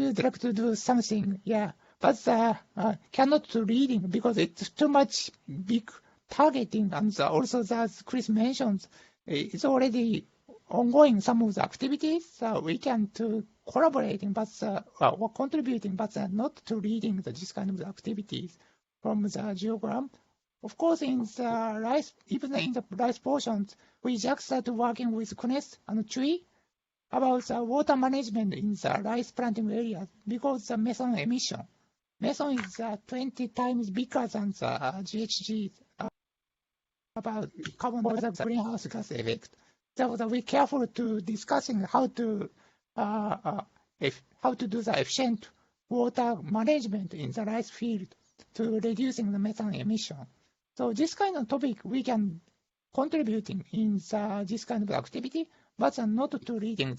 would like to do something, yeah, but cannot do reading because it's too much big targeting, and also as Chris mentioned, it's already ongoing some of the activities. We can to collaborating, but or contributing, but not to reading this kind of activities from the GEOGLAM. Of course, in the rice, even in the rice portions, we just started working with CNES and TREE about the water management in the rice planting areas because the methane emission. Methane is 20 times bigger than the GHG about carbon dioxide greenhouse gas effect. So we're careful to discussing how to do the efficient water management in the rice field to reducing the methane emission. So this kind of topic we can contributing in this kind of activity, but not to reading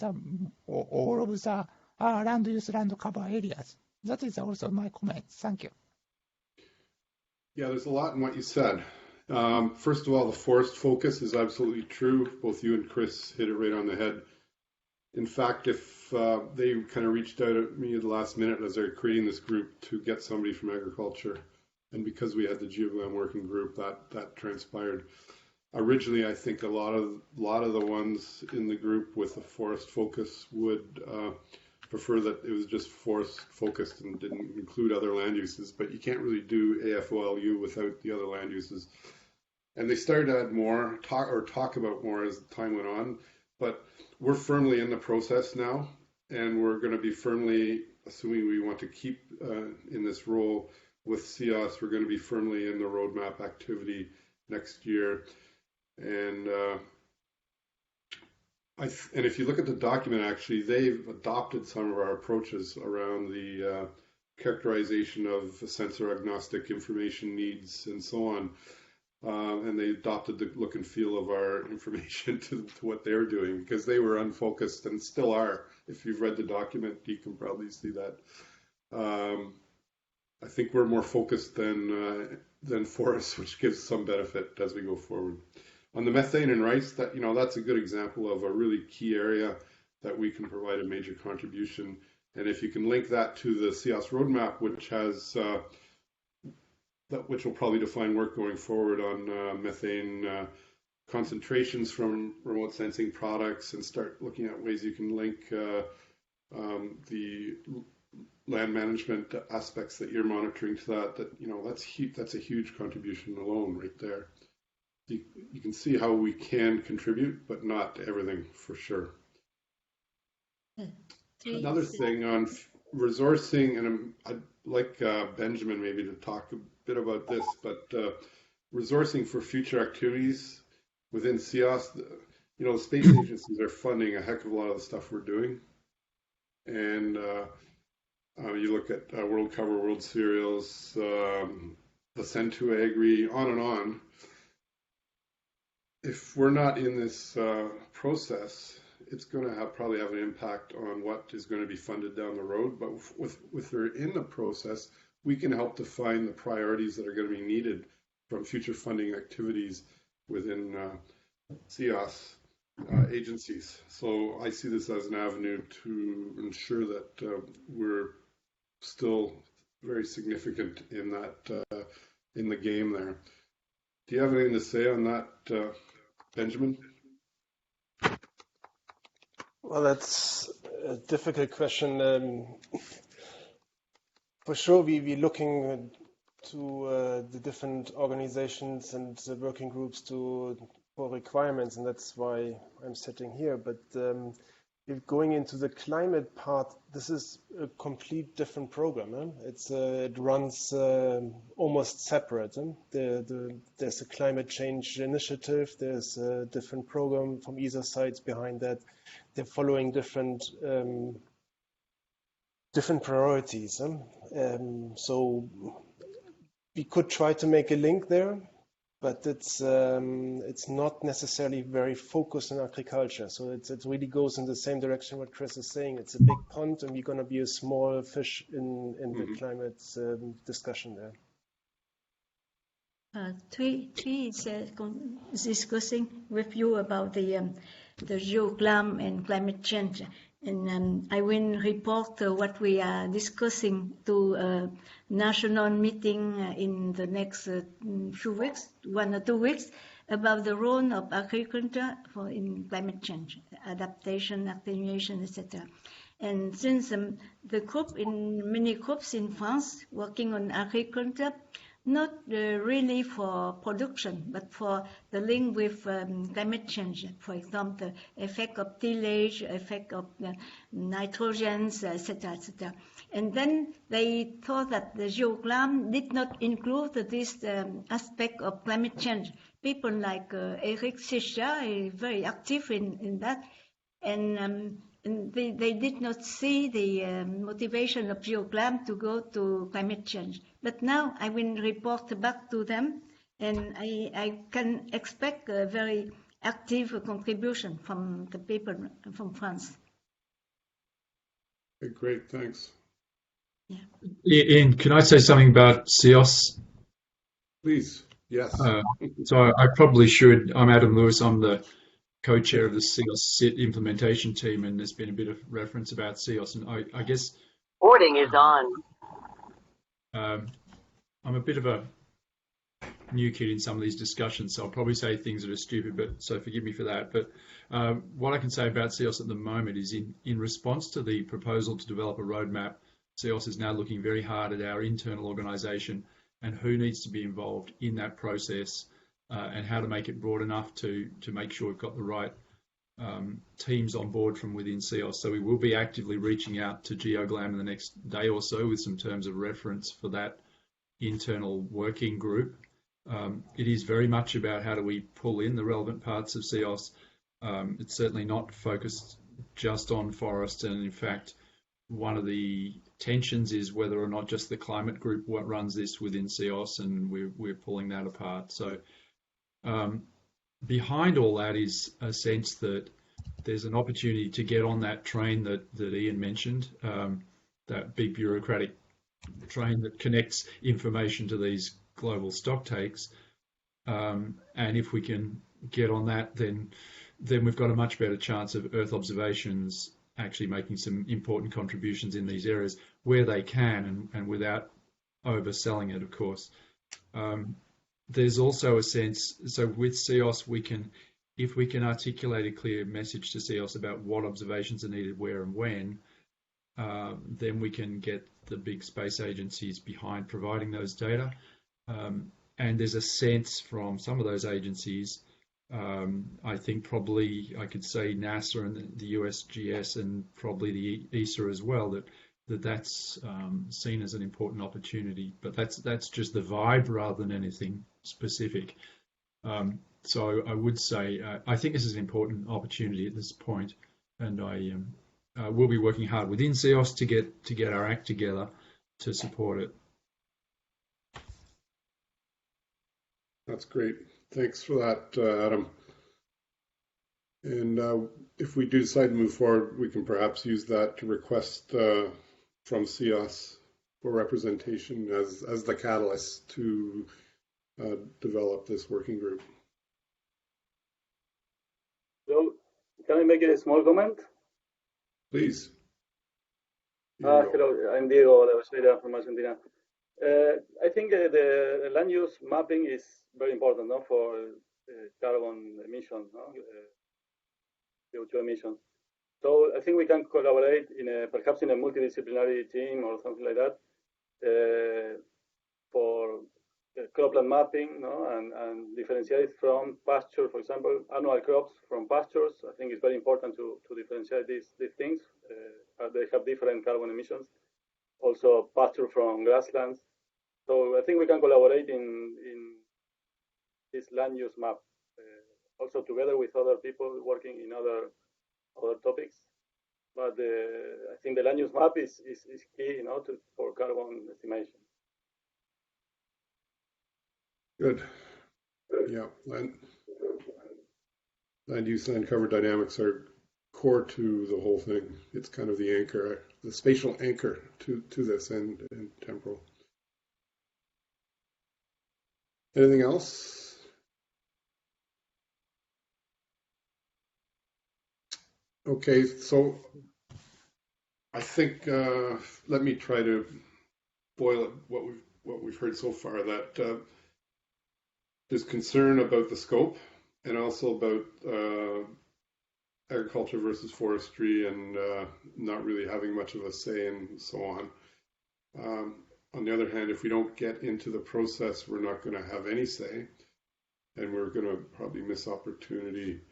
all of the land use, land cover areas. That is also my comment. Thank you. Yeah, there's a lot in what you said. First of all, the forest focus is absolutely true. Both you and Chris hit it right on the head. In fact, if they kind of reached out at me at the last minute as they're creating this group to get somebody from agriculture, and because we had the GEOGLAM working group, that transpired. Originally, I think a lot of the ones in the group with the forest focus would prefer that it was just forest focused and didn't include other land uses, but you can't really do AFOLU without the other land uses. And they started to add more, talk about more as time went on, but we're firmly in the process now, and we're going to be firmly, assuming we want to keep in this role with CEOS, we're going to be firmly in the roadmap activity next year. And and if you look at the document, actually, they've adopted some of our approaches around the characterization of sensor agnostic information needs and so on. And they adopted the look and feel of our information to what they're doing because they were unfocused and still are. If you've read the document, you can probably see that. I think we're more focused than forests, which gives some benefit as we go forward. On the methane and rice, that's a good example of a really key area that we can provide a major contribution. And if you can link that to the CEOS roadmap, which has which will probably define work going forward on methane concentrations from remote sensing products, and start looking at ways you can link the land management aspects that you're monitoring to that's a huge contribution alone right there. You can see how we can contribute, but not everything for sure. Another thing on resourcing, and I'd like Benjamin maybe to talk a bit about this, but resourcing for future activities within CEOS, the space agencies are funding a heck of a lot of the stuff we're doing. And you look at World Cover, World Cereals, the Centu Agri, on and on. If we're not in this process, it's going to probably have an impact on what is going to be funded down the road. But if we're in the process, we can help define the priorities that are going to be needed from future funding activities within CEOS agencies. So I see this as an avenue to ensure that we're still very significant in that in the game there. Do you have anything to say on that, Benjamin? Well, that's a difficult question. For sure, we're looking to the different organizations and the working groups for requirements, and that's why I'm sitting here. But if going into the climate part, this is a complete different program. It runs almost separate. There's a climate change initiative. There's a different program from either sides behind that. They're following different priorities. So we could try to make a link there, but it's not necessarily very focused on agriculture. So it really goes in the same direction what Chris is saying. It's a big pond, and we're going to be a small fish in the climate discussion there. Tree is discussing with you about the the GEOGLAM and climate change. And I will report what we are discussing to a national meeting in the next few weeks, 1 or 2 weeks, about the role of agriculture in climate change, adaptation, attenuation, etc. And since many groups in France working on agriculture, not really for production, but for the link with climate change. For example, effect of tillage, effect of nitrogens, etc., etc. And then they thought that the GEOGLAM did not include this aspect of climate change. People like Eric Sisha is very active in that, and they did not see the motivation of GEOGLAM to go to climate change. But now I will report back to them, and I can expect a very active contribution from the people from France. Okay, great, thanks. Yeah. Ian, can I say something about CEOS? Please, yes. So I probably should. I'm Adam Lewis. I'm the co-chair of the CEOS SIT implementation team, and there's been a bit of reference about CEOS. And I guess Recording is on. I'm a bit of a new kid in some of these discussions, so I'll probably say things that are stupid, but so forgive me for that. But what I can say about CEOS at the moment is in response to the proposal to develop a roadmap, CEOS is now looking very hard at our internal organisation and who needs to be involved in that process and how to make it broad enough to make sure we've got the right teams on board from within CEOS. So we will be actively reaching out to GEOGLAM in the next day or so with some terms of reference for that internal working group. It is very much about how do we pull in the relevant parts of CEOS. It's certainly not focused just on forest, and in fact, one of the tensions is whether or not just the climate group runs this within CEOS, and we're pulling that apart. So behind all that is a sense that there's an opportunity to get on that train that Ian mentioned, that big bureaucratic train that connects information to these global stock takes. And if we can get on that, then we've got a much better chance of Earth observations actually making some important contributions in these areas where they can and without overselling it, of course. There's also a sense, so with CEOS, if we can articulate a clear message to CEOS about what observations are needed, where and when, then we can get the big space agencies behind providing those data. And there's a sense from some of those agencies, I think probably I could say NASA and the USGS and probably the ESA as well, that's seen as an important opportunity. But that's just the vibe rather than anything specific. So I would say I think this is an important opportunity at this point, and I will be working hard within CEOS to get our act together to support it. That's great. Thanks for that, Adam. And if we do decide to move forward, we can perhaps use that to request from CEOS for representation as the catalyst to develop this working group. So, can I make a small comment? Please. Hello, I'm Diego de Oliveira from Argentina. I think the land use mapping is very important, no, for carbon emissions, no? CO2 emissions. So I think we can collaborate perhaps in a multidisciplinary team or something like that for cropland mapping, no, and differentiate from pasture, for example, annual crops from pastures. I think it's very important to differentiate these things. They have different carbon emissions. Also, pasture from grasslands. So I think we can collaborate in this land use map, also together with other people working in other topics. But I think the land use map is key, for carbon estimation. Good. Yeah, land use and cover dynamics are core to the whole thing. It's kind of the anchor, the spatial anchor to this and temporal. Anything else? Okay, so I think let me try to boil it what we've heard so far. That there's concern about the scope and also about agriculture versus forestry and not really having much of a say and so on. On the other hand, if we don't get into the process, we're not going to have any say, and we're going to probably miss opportunity.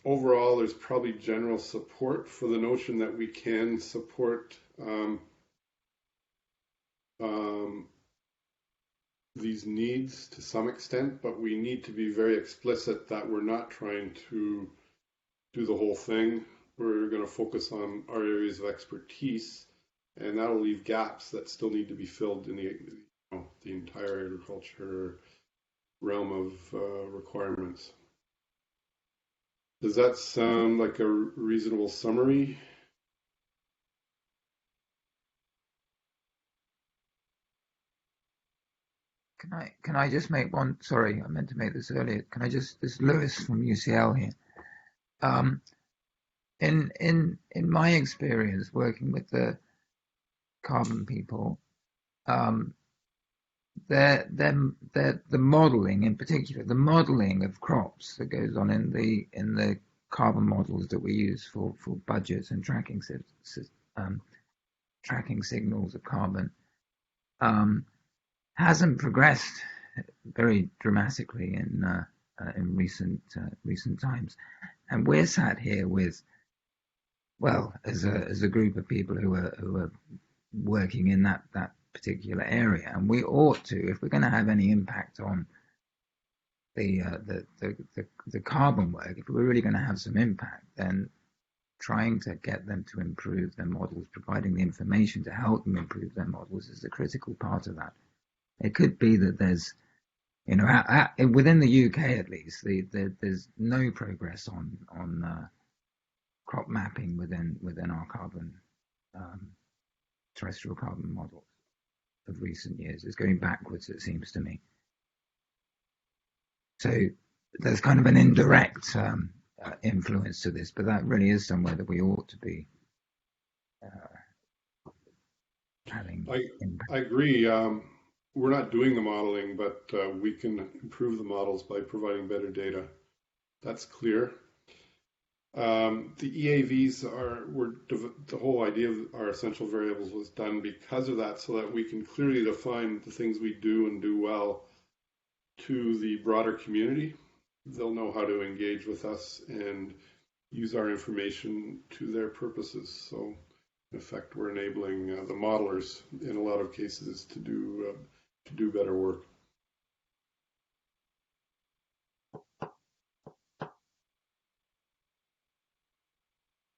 Overall, there's probably general support for the notion that we can support these needs to some extent, but we need to be very explicit that we're not trying to do the whole thing. We're going to focus on our areas of expertise, and that'll leave gaps that still need to be filled in the entire agriculture realm of requirements. Does that sound like a reasonable summary? Can I just make one? Sorry, I meant to make this earlier. This is Lewis from UCL here. In my experience working with the carbon people, the modelling, in particular, the modelling of crops that goes on in the carbon models that we use for budgets and tracking signals of carbon, hasn't progressed very dramatically in recent times, and we're sat here with, well, as a group of people who are working in that particular area, and we ought to, if we're going to have any impact on the carbon work, if we're really going to have some impact, then trying to get them to improve their models, providing the information to help them improve their models, is a critical part of that. It could be that there's, within the UK at least, there's no progress on crop mapping within our carbon terrestrial carbon models of recent years. It's going backwards, it seems to me. So there's kind of an indirect influence to this, but that really is somewhere that we ought to be having impact. I agree. We're not doing the modeling, but we can improve the models by providing better data. That's clear. The EAVs the whole idea of our essential variables was done because of that, so that we can clearly define the things we do and do well to the broader community. They'll know how to engage with us and use our information to their purposes. So in effect, we're enabling the modelers in a lot of cases to do better work.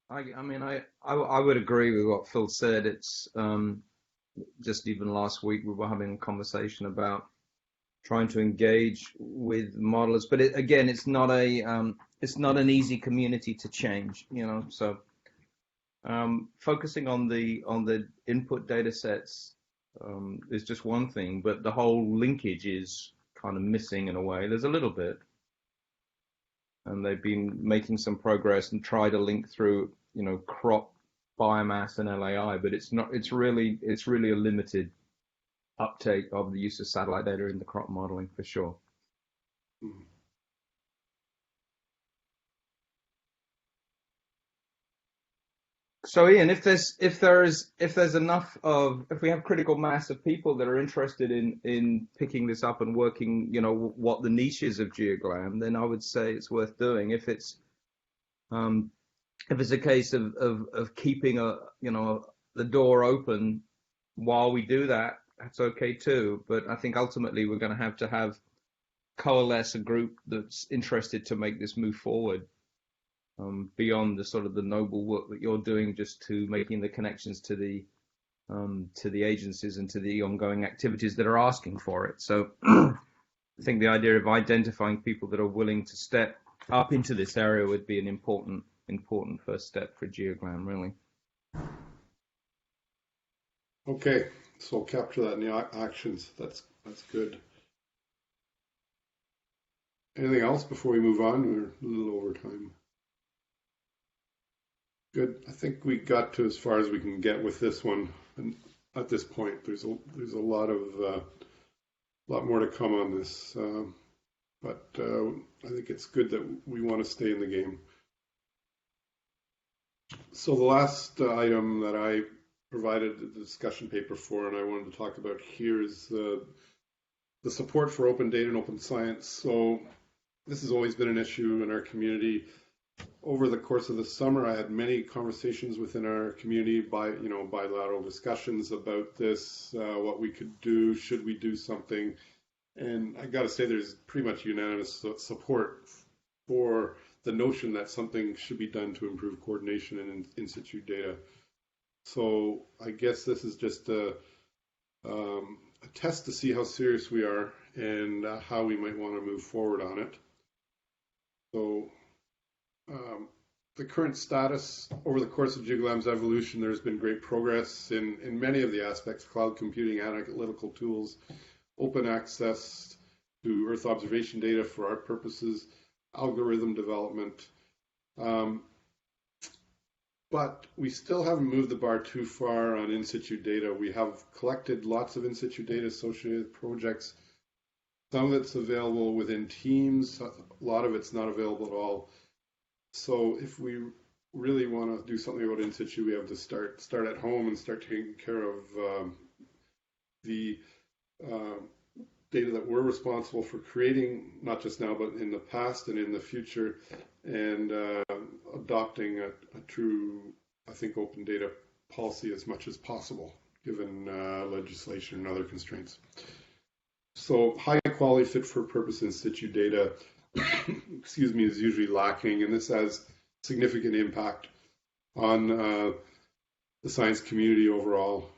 I would agree with what Phil said. It's just even last week we were having a conversation about trying to engage with modelers, but again, it's not an easy community to change, So focusing on the input data sets is just one thing, but the whole linkage is kind of missing in a way. There's a little bit. And they've been making some progress and try to link through, crop biomass and LAI, but it's really a limited uptake of the use of satellite data in the crop modeling for sure. Mm-hmm. So Ian, if we have critical mass of people that are interested in picking this up and working, what the niche is of GEOGLAM, then I would say it's worth doing. If it's a case of keeping the door open while we do that, that's okay too. But I think ultimately we're going to have coalesce a group that's interested to make this move forward. Beyond the sort of the noble work that you're doing, just to making the connections to the agencies and to the ongoing activities that are asking for it. So I think the idea of identifying people that are willing to step up into this area would be an important first step for GEOGLAM, really. Okay, so capture that in the actions. That's good. Anything else before we move on? We're a little over time. Good. I think we got to as far as we can get with this one. And at this point, there's a lot more to come on this. But I think it's good that we want to stay in the game. So the last item that I provided the discussion paper for, and I wanted to talk about here, is the support for open data and open science. So this has always been an issue in our community. Over the course of the summer, I had many conversations within our community, bilateral discussions about this, what we could do, should we do something. And I got to say, there's pretty much unanimous support for the notion that something should be done to improve coordination and in-situ data. So I guess this is just a test to see how serious we are and how we might want to move forward on it. So the current status, over the course of GEOGLAM's evolution, there's been great progress in many of the aspects: cloud computing, analytical tools, open access to Earth observation data for our purposes, algorithm development. But we still haven't moved the bar too far on in-situ data. We have collected lots of in-situ data associated with projects. Some of it's available within teams. A lot of it's not available at all. So if we really want to do something about in-situ, we have to start at home and start taking care of the data that we're responsible for creating, not just now, but in the past and in the future, and adopting a true, I think, open data policy as much as possible, given legislation and other constraints. So high quality, fit for purpose in-situ data, is usually lacking, and this has significant impact on the science community overall.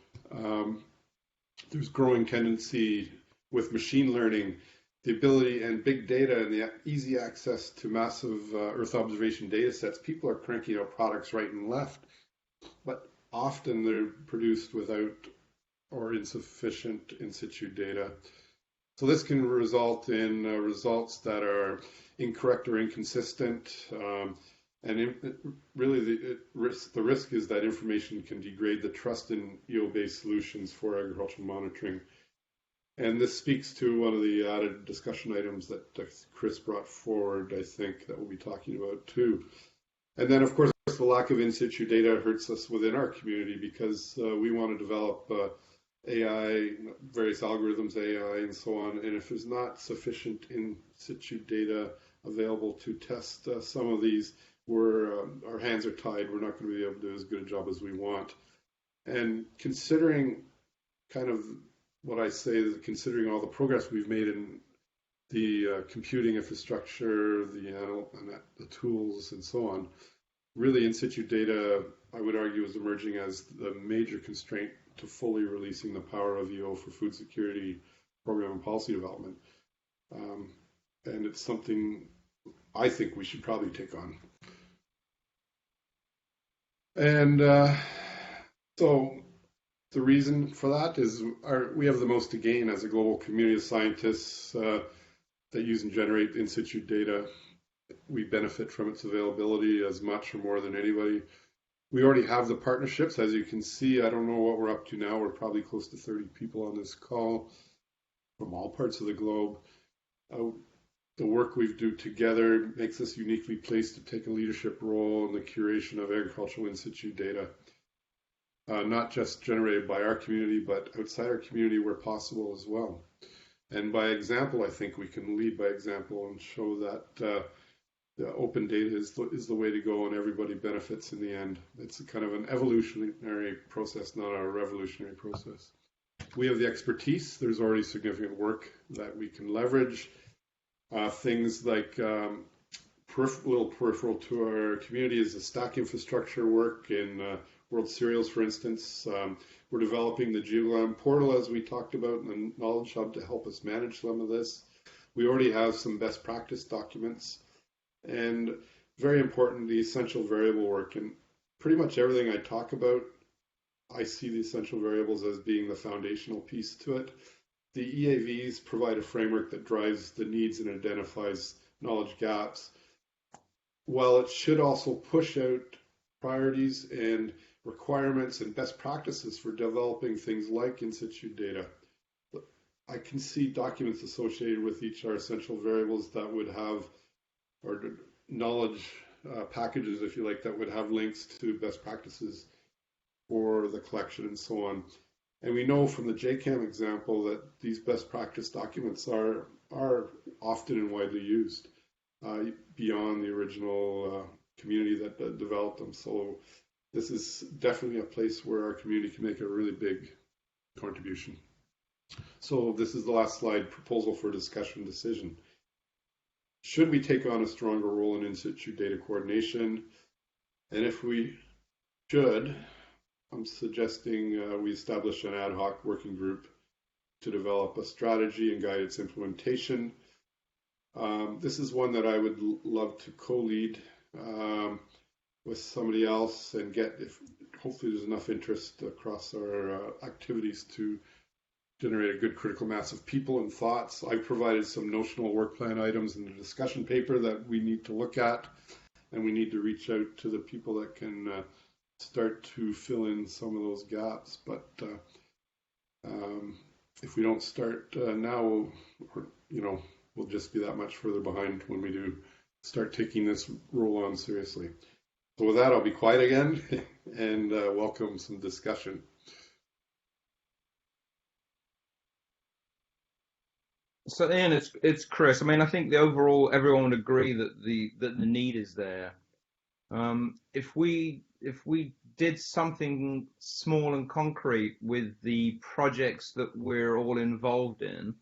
There's growing tendency with machine learning, the ability and big data and the easy access to massive Earth observation data sets. People are cranking out products right and left, but often they're produced without or insufficient in-situ data. So this can result in results that are incorrect or inconsistent, and the risk is that information can degrade the trust in EO-based solutions for agricultural monitoring. And this speaks to one of the added discussion items that Chris brought forward, I think, that we'll be talking about too. And then, of course, the lack of in-situ data hurts us within our community because we want to develop AI, various algorithms, AI, and so on. And if there's not sufficient in-situ data available to test some of these, our hands are tied. We're not going to be able to do as good a job as we want. And considering kind of what I say is considering all the progress we've made in the computing infrastructure, the tools, and so on, really in-situ data, I would argue, is emerging as the major constraint to fully releasing the power of EO for food security program and policy development. And it's something I think we should probably take on. And so the reason for that is we have the most to gain as a global community of scientists that use and generate in-situ data. We benefit from its availability as much or more than anybody. We already have the partnerships. As you can see, I don't know what we're up to now. We're probably close to 30 people on this call from all parts of the globe. The work we do together makes us uniquely placed to take a leadership role in the curation of agricultural in-situ data. Not just generated by our community, but outside our community where possible as well. And by example, I think we can lead by example and show that the open data is the way to go and everybody benefits in the end. It's a kind of an evolutionary process, not a revolutionary process. We have the expertise. There's already significant work that we can leverage. Things like little peripheral to our community is the stack infrastructure work in World Cereals, for instance. We're developing the GEOGLAM portal, as we talked about, and the Knowledge Hub to help us manage some of this. We already have some best practice documents. And very important, the essential variable work. And pretty much everything I talk about, I see the essential variables as being the foundational piece to it. The EAVs provide a framework that drives the needs and identifies knowledge gaps, while it should also push out priorities and requirements and best practices for developing things like in-situ data. I can see documents associated with each of our essential variables that would have, or knowledge packages, if you like, that would have links to best practices for the collection and so on. And we know from the JCAM example that these best practice documents are often and widely used beyond the original community that developed them. So this is definitely a place where our community can make a really big contribution. So this is the last slide, proposal for discussion decision. Should we take on a stronger role in in-situ data coordination? And if we should, I'm suggesting we establish an ad hoc working group to develop a strategy and guide its implementation. This is one that I would love to co-lead with somebody else and get, if hopefully there's enough interest across our activities to generate a good critical mass of people and thoughts. I've provided some notional work plan items in the discussion paper that we need to look at, and we need to reach out to the people that can start to fill in some of those gaps. But if we don't start now, we'll just be that much further behind when we do start taking this role on seriously. So with that, I'll be quiet again and welcome some discussion. So Ian, it's Chris. I mean, I think the overall everyone would agree that the need is there. If we did something small and concrete with the projects that we're all involved in,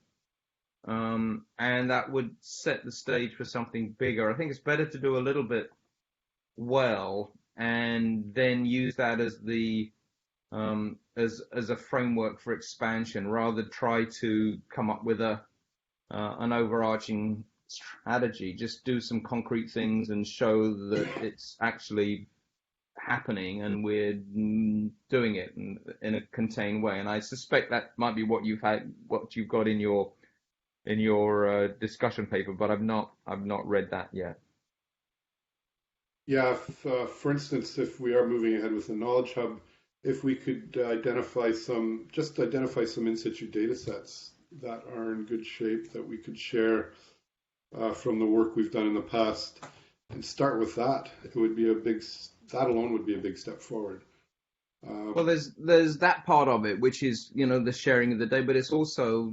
and that would set the stage for something bigger. I think it's better to do a little bit well and then use that as the as a framework for expansion, rather than try to come up with an overarching strategy. Just do some concrete things and show that it's actually happening and we're doing it in a contained way. And I suspect that might be what you've got in your discussion paper, but I've not read that yet. Yeah, for instance, if we are moving ahead with the Knowledge Hub, if we could identify some in-situ data sets that are in good shape that we could share from the work we've done in the past and start with that, that alone would be a big step forward. Well, there's that part of it, which is, the sharing of the data, but it's also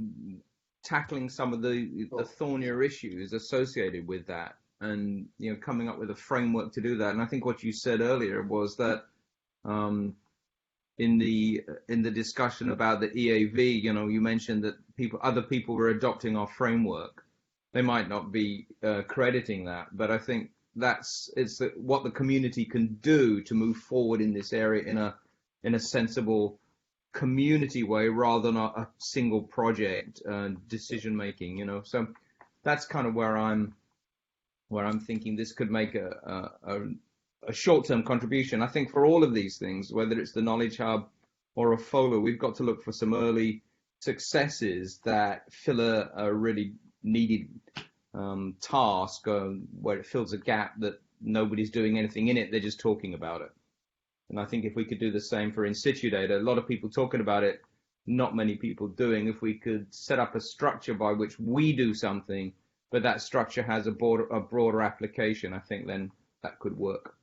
tackling some of the thornier issues associated with that, and coming up with a framework to do that. And I think what you said earlier was that in the discussion about the EAV, you mentioned that other people were adopting our framework. They might not be crediting that, but I think it's what the community can do to move forward in this area in a sensible community way, rather than a single project decision making. So that's kind of where I'm thinking this could make a short-term contribution. I think for all of these things, whether it's the Knowledge Hub or a FOLA, we've got to look for some early successes that fill a really needed task where it fills a gap that nobody's doing anything in it, they're just talking about it. And I think if we could do the same for in-situ data, a lot of people talking about it, not many people doing. If we could set up a structure by which we do something, but that structure has a broader application, I think then that could work.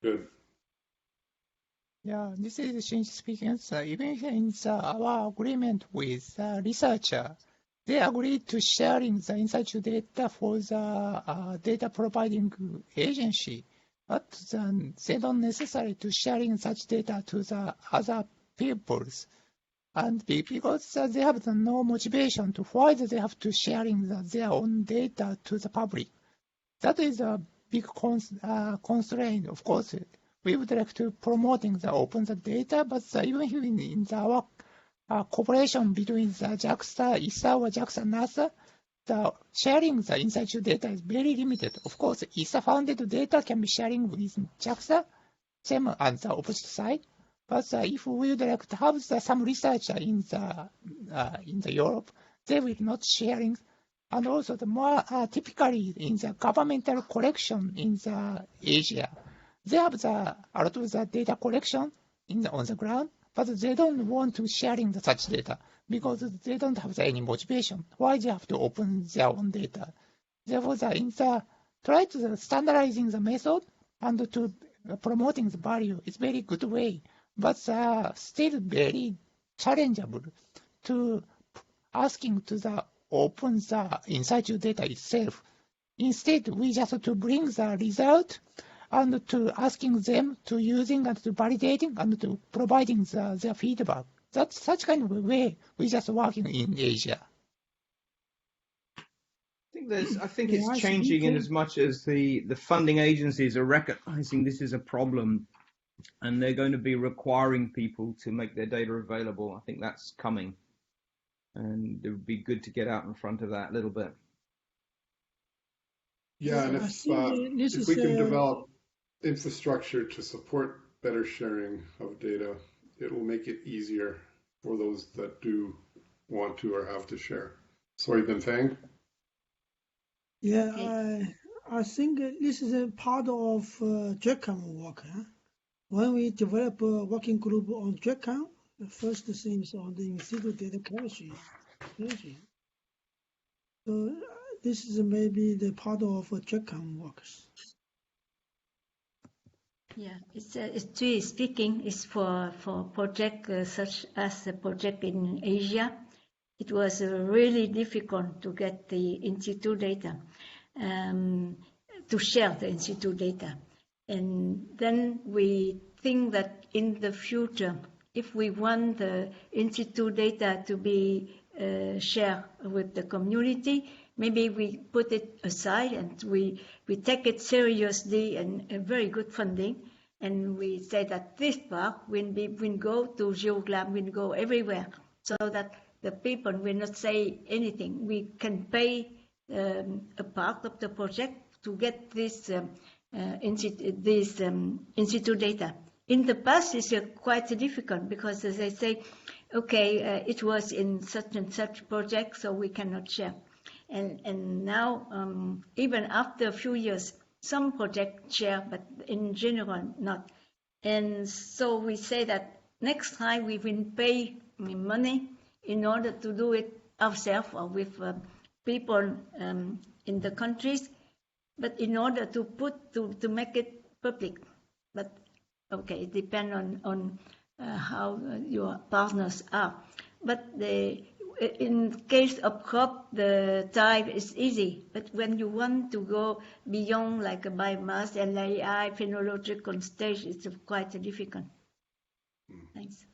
Good. Yeah, this is Shinji speaking. So even in our agreement with the researcher, they agreed to sharing the in-situ data for the data providing agency, but they don't necessarily to sharing such data to the other peoples. And because they have no motivation to why they have to sharing their own data to the public. That is a big constraint. Of course, we would like to promoting the open data, but even in our cooperation between the JAXA, ESA, or JAXA, NASA, the sharing the in-situ data is very limited. Of course, ESA-founded data can be sharing with JAXA, same on the opposite side. But if we would like to have some researcher in the Europe, they will not sharing And also the more typically in the governmental collection in the Asia, they have a lot of the data collection on the ground, but they don't want to sharing such data because they don't have any motivation. Why they have to open their own data? Therefore, try to standardizing the method and to promoting the value is very good way, but still very challengeable to asking to the open the in-situ data itself. Instead, we just have to bring the result and to asking them to using and to validating and to providing their feedback. That's such kind of way we just working in Asia. I think it's changing in as much as the funding agencies are recognizing this is a problem and they're going to be requiring people to make their data available. I think that's coming. And it would be good to get out in front of that a little bit. Yeah, and if we can develop infrastructure to support better sharing of data, it will make it easier for those that do want to or have to share. Sorry, Benfang? Yeah, I think this is a part of GEOGLAM work. When we develop a working group on GEOGLAM, the first thing is on the in-situ data collection. So this is maybe the part of GEOGLAM works. Yeah, it's truly speaking, it's for project such as the project in Asia. It was really difficult to get the in-situ data, to share the in-situ data. And then we think that in the future, if we want the in-situ data to be shared with the community, maybe we put it aside and we take it seriously and very good funding. And we say that this part will go to GEOGLAM, will go everywhere, so that the people will not say anything. We can pay a part of the project to get this in-situ data. In the past, it's quite difficult because they say, okay, it was in such and such project, so we cannot share. And now, even after a few years, some projects share, but in general, not. And so we say that next time we will pay money in order to do it ourselves or with people in the countries, but in order to make it public. But okay, it depends on how your partners are. But in case of crop, the time is easy. But when you want to go beyond like a biomass and AI phenological stage, it's quite difficult. Thanks.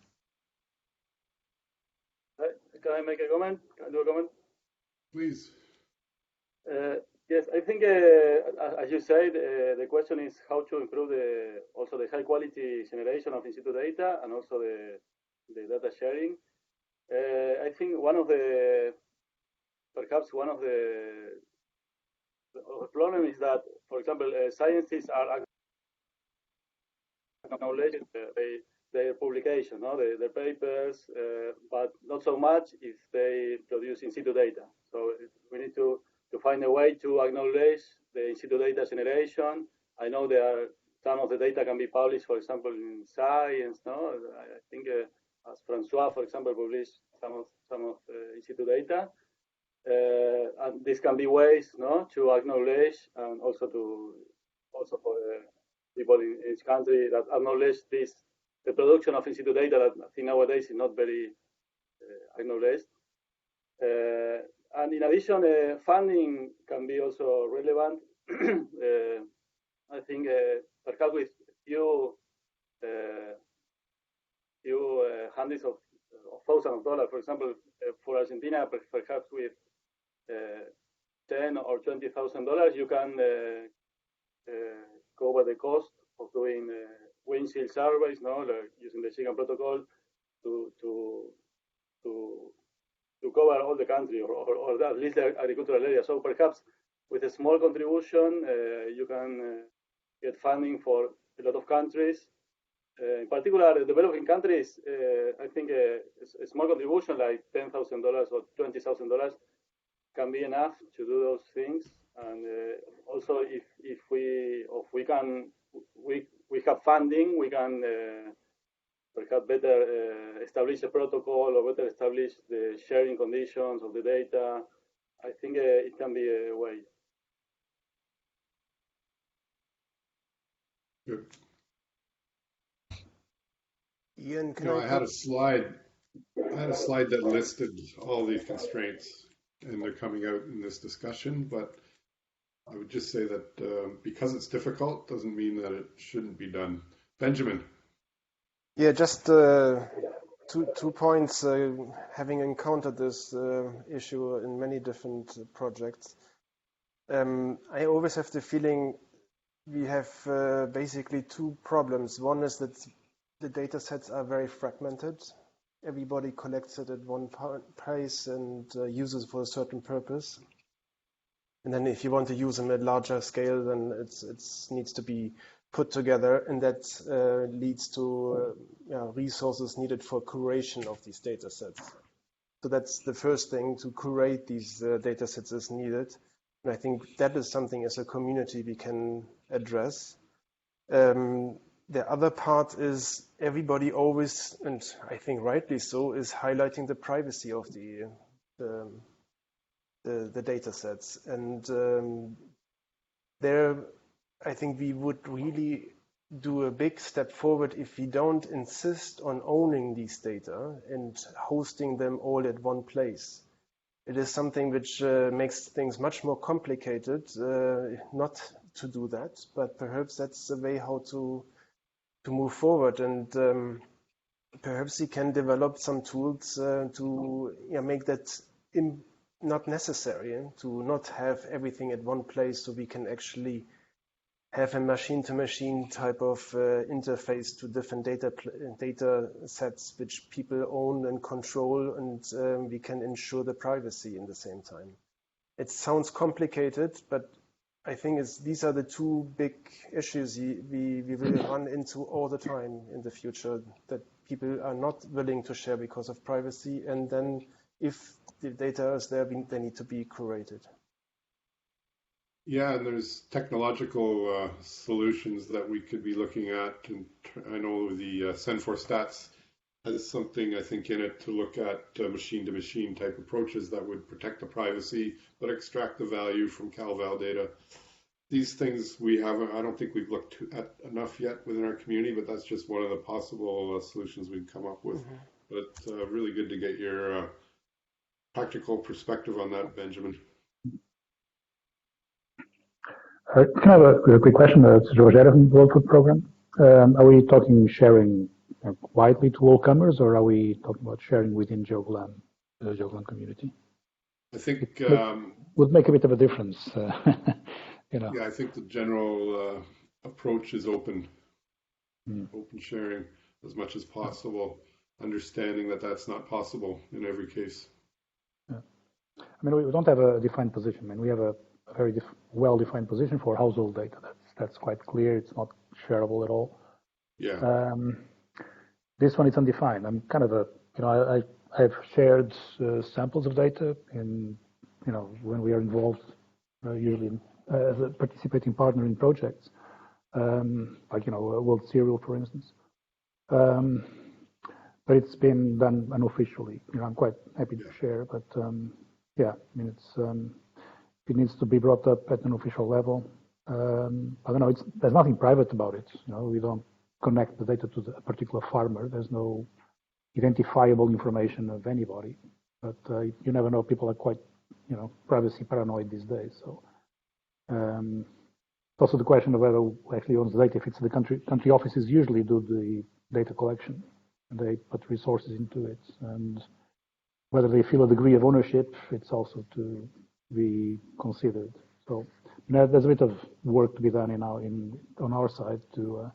Can I make a comment? Can I do a comment? Please. Yes, I think, as you said, the question is how to improve also the high quality generation of in-situ data and also the data sharing. I think perhaps one of the problem is that, for example, scientists are acknowledging their publication, their papers, but not so much if they produce in-situ data. So we need to find a way to acknowledge the in-situ data generation. I know some of the data can be published, for example, in Science. I think as Francois, for example, published some of in-situ data. And this can be ways to acknowledge and also for people in each country that acknowledge the production of in-situ data that I think nowadays is not very acknowledged. And in addition, funding can be also relevant. I think perhaps with few hundreds of thousands of dollars, for example, for Argentina, perhaps with $10,000 or $20,000, you can cover the cost of doing windshield surveys, using the GEOGLAM protocol to cover all the country or at least the agricultural area. So perhaps with a small contribution, you can get funding for a lot of countries. In particular, developing countries, I think a small contribution like $10,000 or $20,000 can be enough to do those things. And also, if we have funding, we can perhaps better establish a protocol or better establish the sharing conditions of the data. I think it can be a way. Good. Ian, I had a slide that listed all the constraints, and they're coming out in this discussion, but I would just say that because it's difficult doesn't mean that it shouldn't be done. Benjamin. Yeah, just two points. Having encountered this issue in many different projects, I always have the feeling we have basically two problems. One is that the data sets are very fragmented. Everybody collects it at one place and uses it for a certain purpose. And then if you want to use them at larger scale, then it needs to be put together, and that leads to resources needed for curation of these data sets. So that's the first thing, to curate these data sets is needed. And I think that is something as a community we can address. The other part is everybody always, and I think rightly so, is highlighting the privacy of the data sets. And there, I think we would really do a big step forward if we don't insist on owning these data and hosting them all at one place. It is something which makes things much more complicated not to do that, but perhaps that's the way how to move forward. And perhaps we can develop some tools to make that not necessary, to not have everything at one place, so we can actually have a machine-to-machine type of interface to different data sets which people own and control, and we can ensure the privacy in the same time. It sounds complicated, but I think these are the two big issues we will run into all the time in the future, that people are not willing to share because of privacy, and then if the data is there, they need to be curated. Yeah, and there's technological solutions that we could be looking at. And I know the Send4Stats has something, I think, in it to look at machine-to-machine type approaches that would protect the privacy, but extract the value from CalVal data. These things I don't think we've looked at enough yet within our community, but that's just one of the possible solutions we've come up with. Mm-hmm. But really good to get your practical perspective on that, Benjamin. Can I have a quick question? It's George Adam, World Food Program. Are we talking sharing widely to all comers, or are we talking about sharing within GEOGLAM, the GEOGLAM community? I think would make a bit of a difference. Yeah, I think the general approach is open sharing as much as possible, understanding that that's not possible in every case. Yeah. I mean, we don't have a defined position. I mean, we have a very well-defined position for household data. That's quite clear. It's not shareable at all. Yeah. This one is undefined. I'm kind of I've shared samples of data in, when we are involved, usually as a participating partner in projects, like World Serial, for instance. But it's been done unofficially. I'm quite happy to share, but yeah, I mean, it needs to be brought up at an official level. I don't know. There's nothing private about it. We don't connect the data to a particular farmer. There's no identifiable information of anybody. But you never know. People are quite, privacy paranoid these days. So it's also the question of whether who actually owns the data. If it's the country offices, usually do the data collection, and they put resources into it. And whether they feel a degree of ownership, it's also to be considered. So there's a bit of work to be done on our side to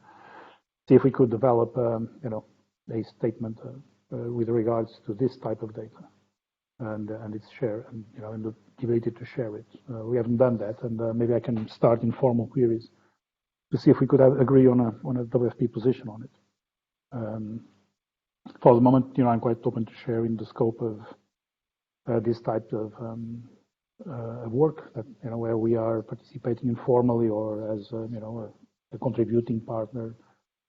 see if we could develop, a statement with regards to this type of data and its share, and and the ability to share it. We haven't done that, and maybe I can start informal queries to see if we could agree on a WFP position on it. For the moment, I'm quite open to sharing the scope of this type of work that, where we are participating informally or as a contributing partner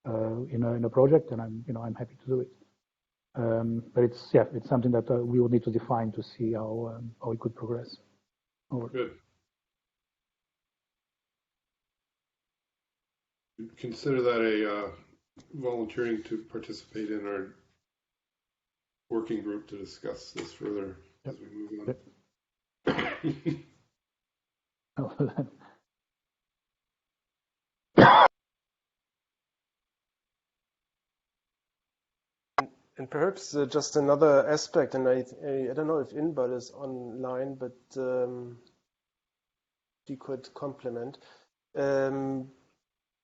in a project, and I'm happy to do it. But it's something that we will need to define to see how it could progress. Over. Good. Consider that a volunteering to participate in our working group to discuss this further as we move on. And perhaps just another aspect, and I don't know if Inbal is online, but he could complement.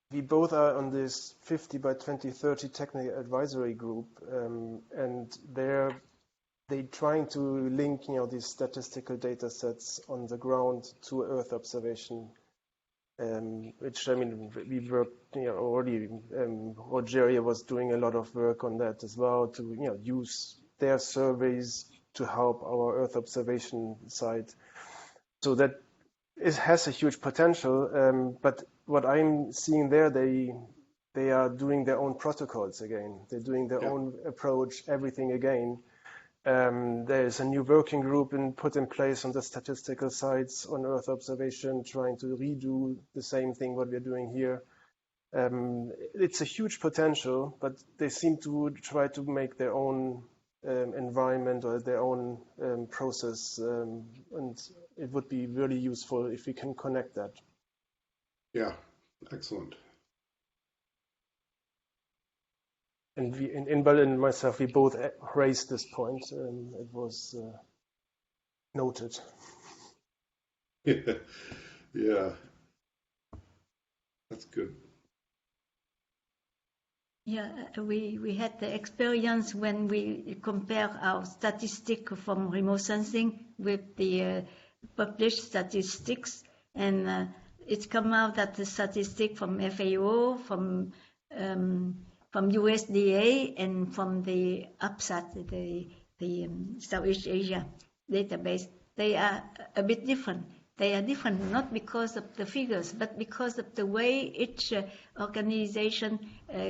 We both are on this 50 by 2030 technical advisory group, and they're trying to link, these statistical data sets on the ground to Earth observation, which, we were, already, Rogeria was doing a lot of work on that as well to, use their surveys to help our Earth observation side. So that it has a huge potential, but what I'm seeing there, they are doing their own protocols again. They're doing their own approach, everything again. There's a new working group put in place on the statistical sides on Earth observation, trying to redo the same thing what we're doing here. It's a huge potential, but they seem to try to make their own environment or their own process, and it would be really useful if we can connect that. Yeah, excellent. And Inbal and myself, we both raised this point. It was noted. Yeah, that's good. Yeah, we had the experience when we compare our statistic from remote sensing with the published statistics, and it's come out that the statistic from FAO, from USDA, and from the UPSAT, the Southeast Asia database, they are a bit different. They are different not because of the figures, but because of the way each organization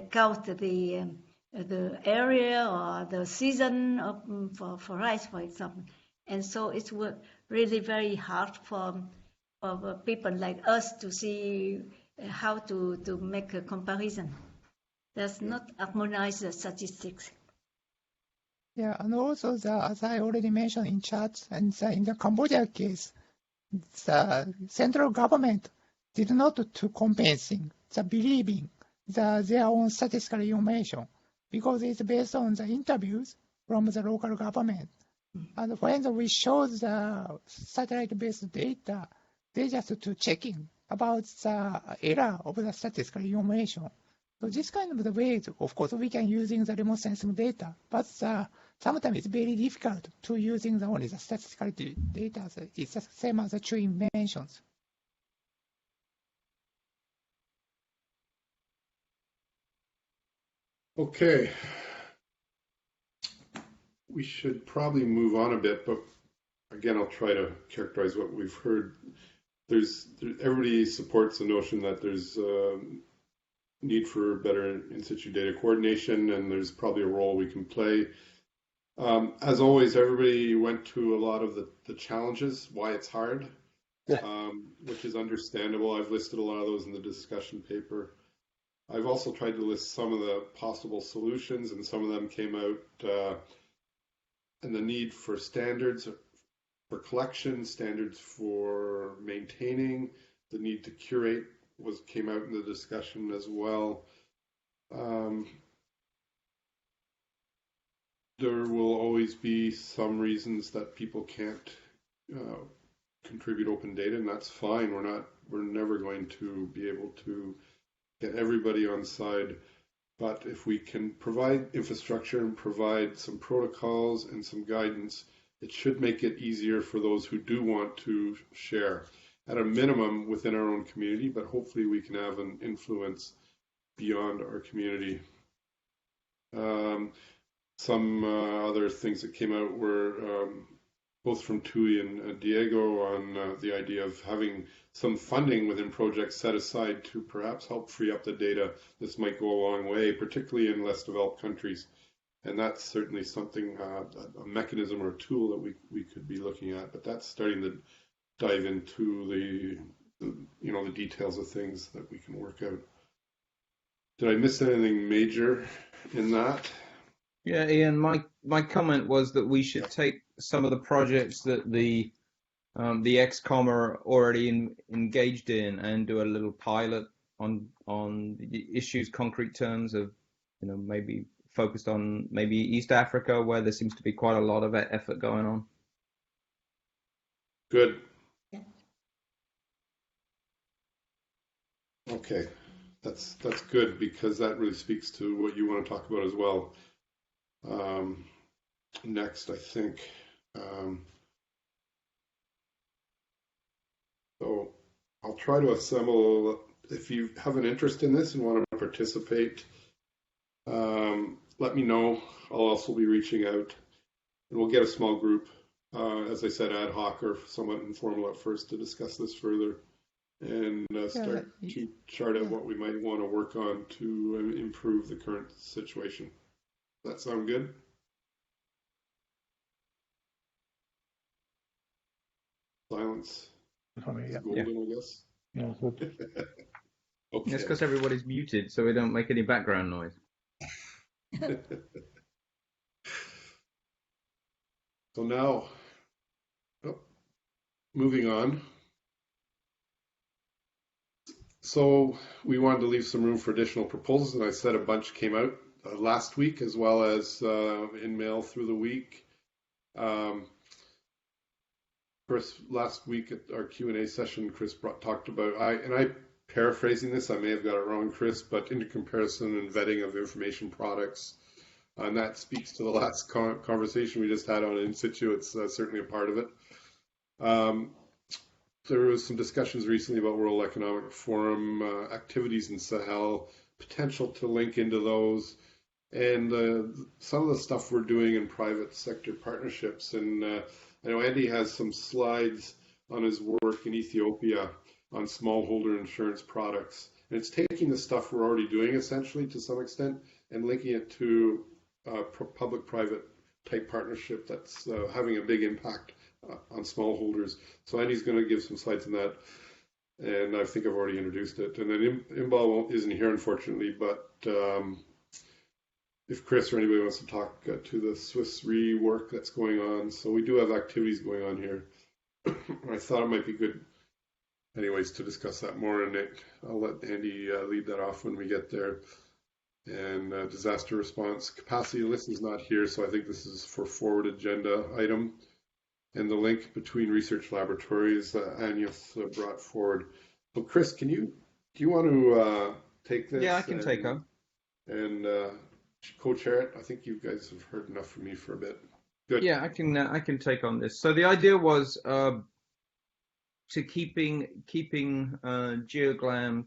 count the area or the season for rice, for example. And so it's really very hard for people like us to see how to make a comparison. There's not harmonized statistics. Yeah, and also as I already mentioned in chat, and in the Cambodia case, the central government did not to compensing the believing their own statistical information because it's based on the interviews from the local government. And when we show the satellite-based data, they just to checking about the error of the statistical information. So this kind of the ways, of course, we can using the remote sensing data, but sometimes it's very difficult to using only the statistical data. It's the same as the true inventions. Okay. We should probably move on a bit, but again, I'll try to characterize what we've heard. Everybody supports the notion that there's need for better in-situ data coordination, and there's probably a role we can play. As always, everybody went to a lot of the challenges, why it's hard, which is understandable. I've listed a lot of those in the discussion paper. I've also tried to list some of the possible solutions, and some of them came out, and the need for standards for collection, standards for maintaining, the need to curate came out in the discussion as well. There will always be some reasons that people can't contribute open data, and that's fine. We're never going to be able to get everybody on side. But if we can provide infrastructure and provide some protocols and some guidance, it should make it easier for those who do want to share, at a minimum within our own community, but hopefully we can have an influence beyond our community. Some other things that came out were both from Tui and Diego on the idea of having some funding within projects set aside to perhaps help free up the data. This might go a long way, particularly in less developed countries. And that's certainly something, a mechanism or a tool that we could be looking at. But that's starting to dive into the details of things that we can work out. Did I miss anything major in that? Yeah, Ian, my comment was that we should take some of the projects that the XCOM are already engaged in and do a little pilot on the issues, concrete terms of, maybe focused on maybe East Africa, where there seems to be quite a lot of effort going on. Good. Yeah. Okay, that's good, because that really speaks to what you want to talk about as well. Next, I think. So I'll try to assemble, if you have an interest in this and want to participate, let me know. I'll also be reaching out, and we'll get a small group, as I said, ad hoc or somewhat informal at first, to discuss this further and start to chart out what we might want to work on to improve the current situation. Does that sound good? Silence. For me, yeah. Golden, I guess. Yeah, good. Okay. It's because everybody's muted, so we don't make any background noise. So now, moving on. So we wanted to leave some room for additional proposals, and I said a bunch came out last week, as well as in mail through the week. Chris, last week at our Q&A session, Chris talked about, and I paraphrasing this, I may have got it wrong, Chris, but into comparison and vetting of information products. And that speaks to the last conversation we just had on In-Situ. It's certainly a part of it. There was some discussions recently about World Economic Forum activities in Sahel, potential to link into those, and some of the stuff we're doing in private sector partnerships. And I know Andy has some slides on his work in Ethiopia on smallholder insurance products. And it's taking the stuff we're already doing, essentially, to some extent, and linking it to public-private type partnership that's having a big impact on smallholders. So Andy's going to give some slides on that, and I think I've already introduced it. And then Imbal isn't here, unfortunately, but if Chris or anybody wants to talk to the Swiss Re work that's going on. So we do have activities going on here. I thought it might be good, anyways, to discuss that more, and I'll let Andy lead that off when we get there. And disaster response capacity list is not here, so I think this is for forward agenda item. And the link between research laboratories, Agnes brought forward. So Chris, do you want to take this? Yeah, I can take on. And co-chair it. I think you guys have heard enough from me for a bit. Good. Yeah, I can take on this. So the idea was to keeping GEOGLAM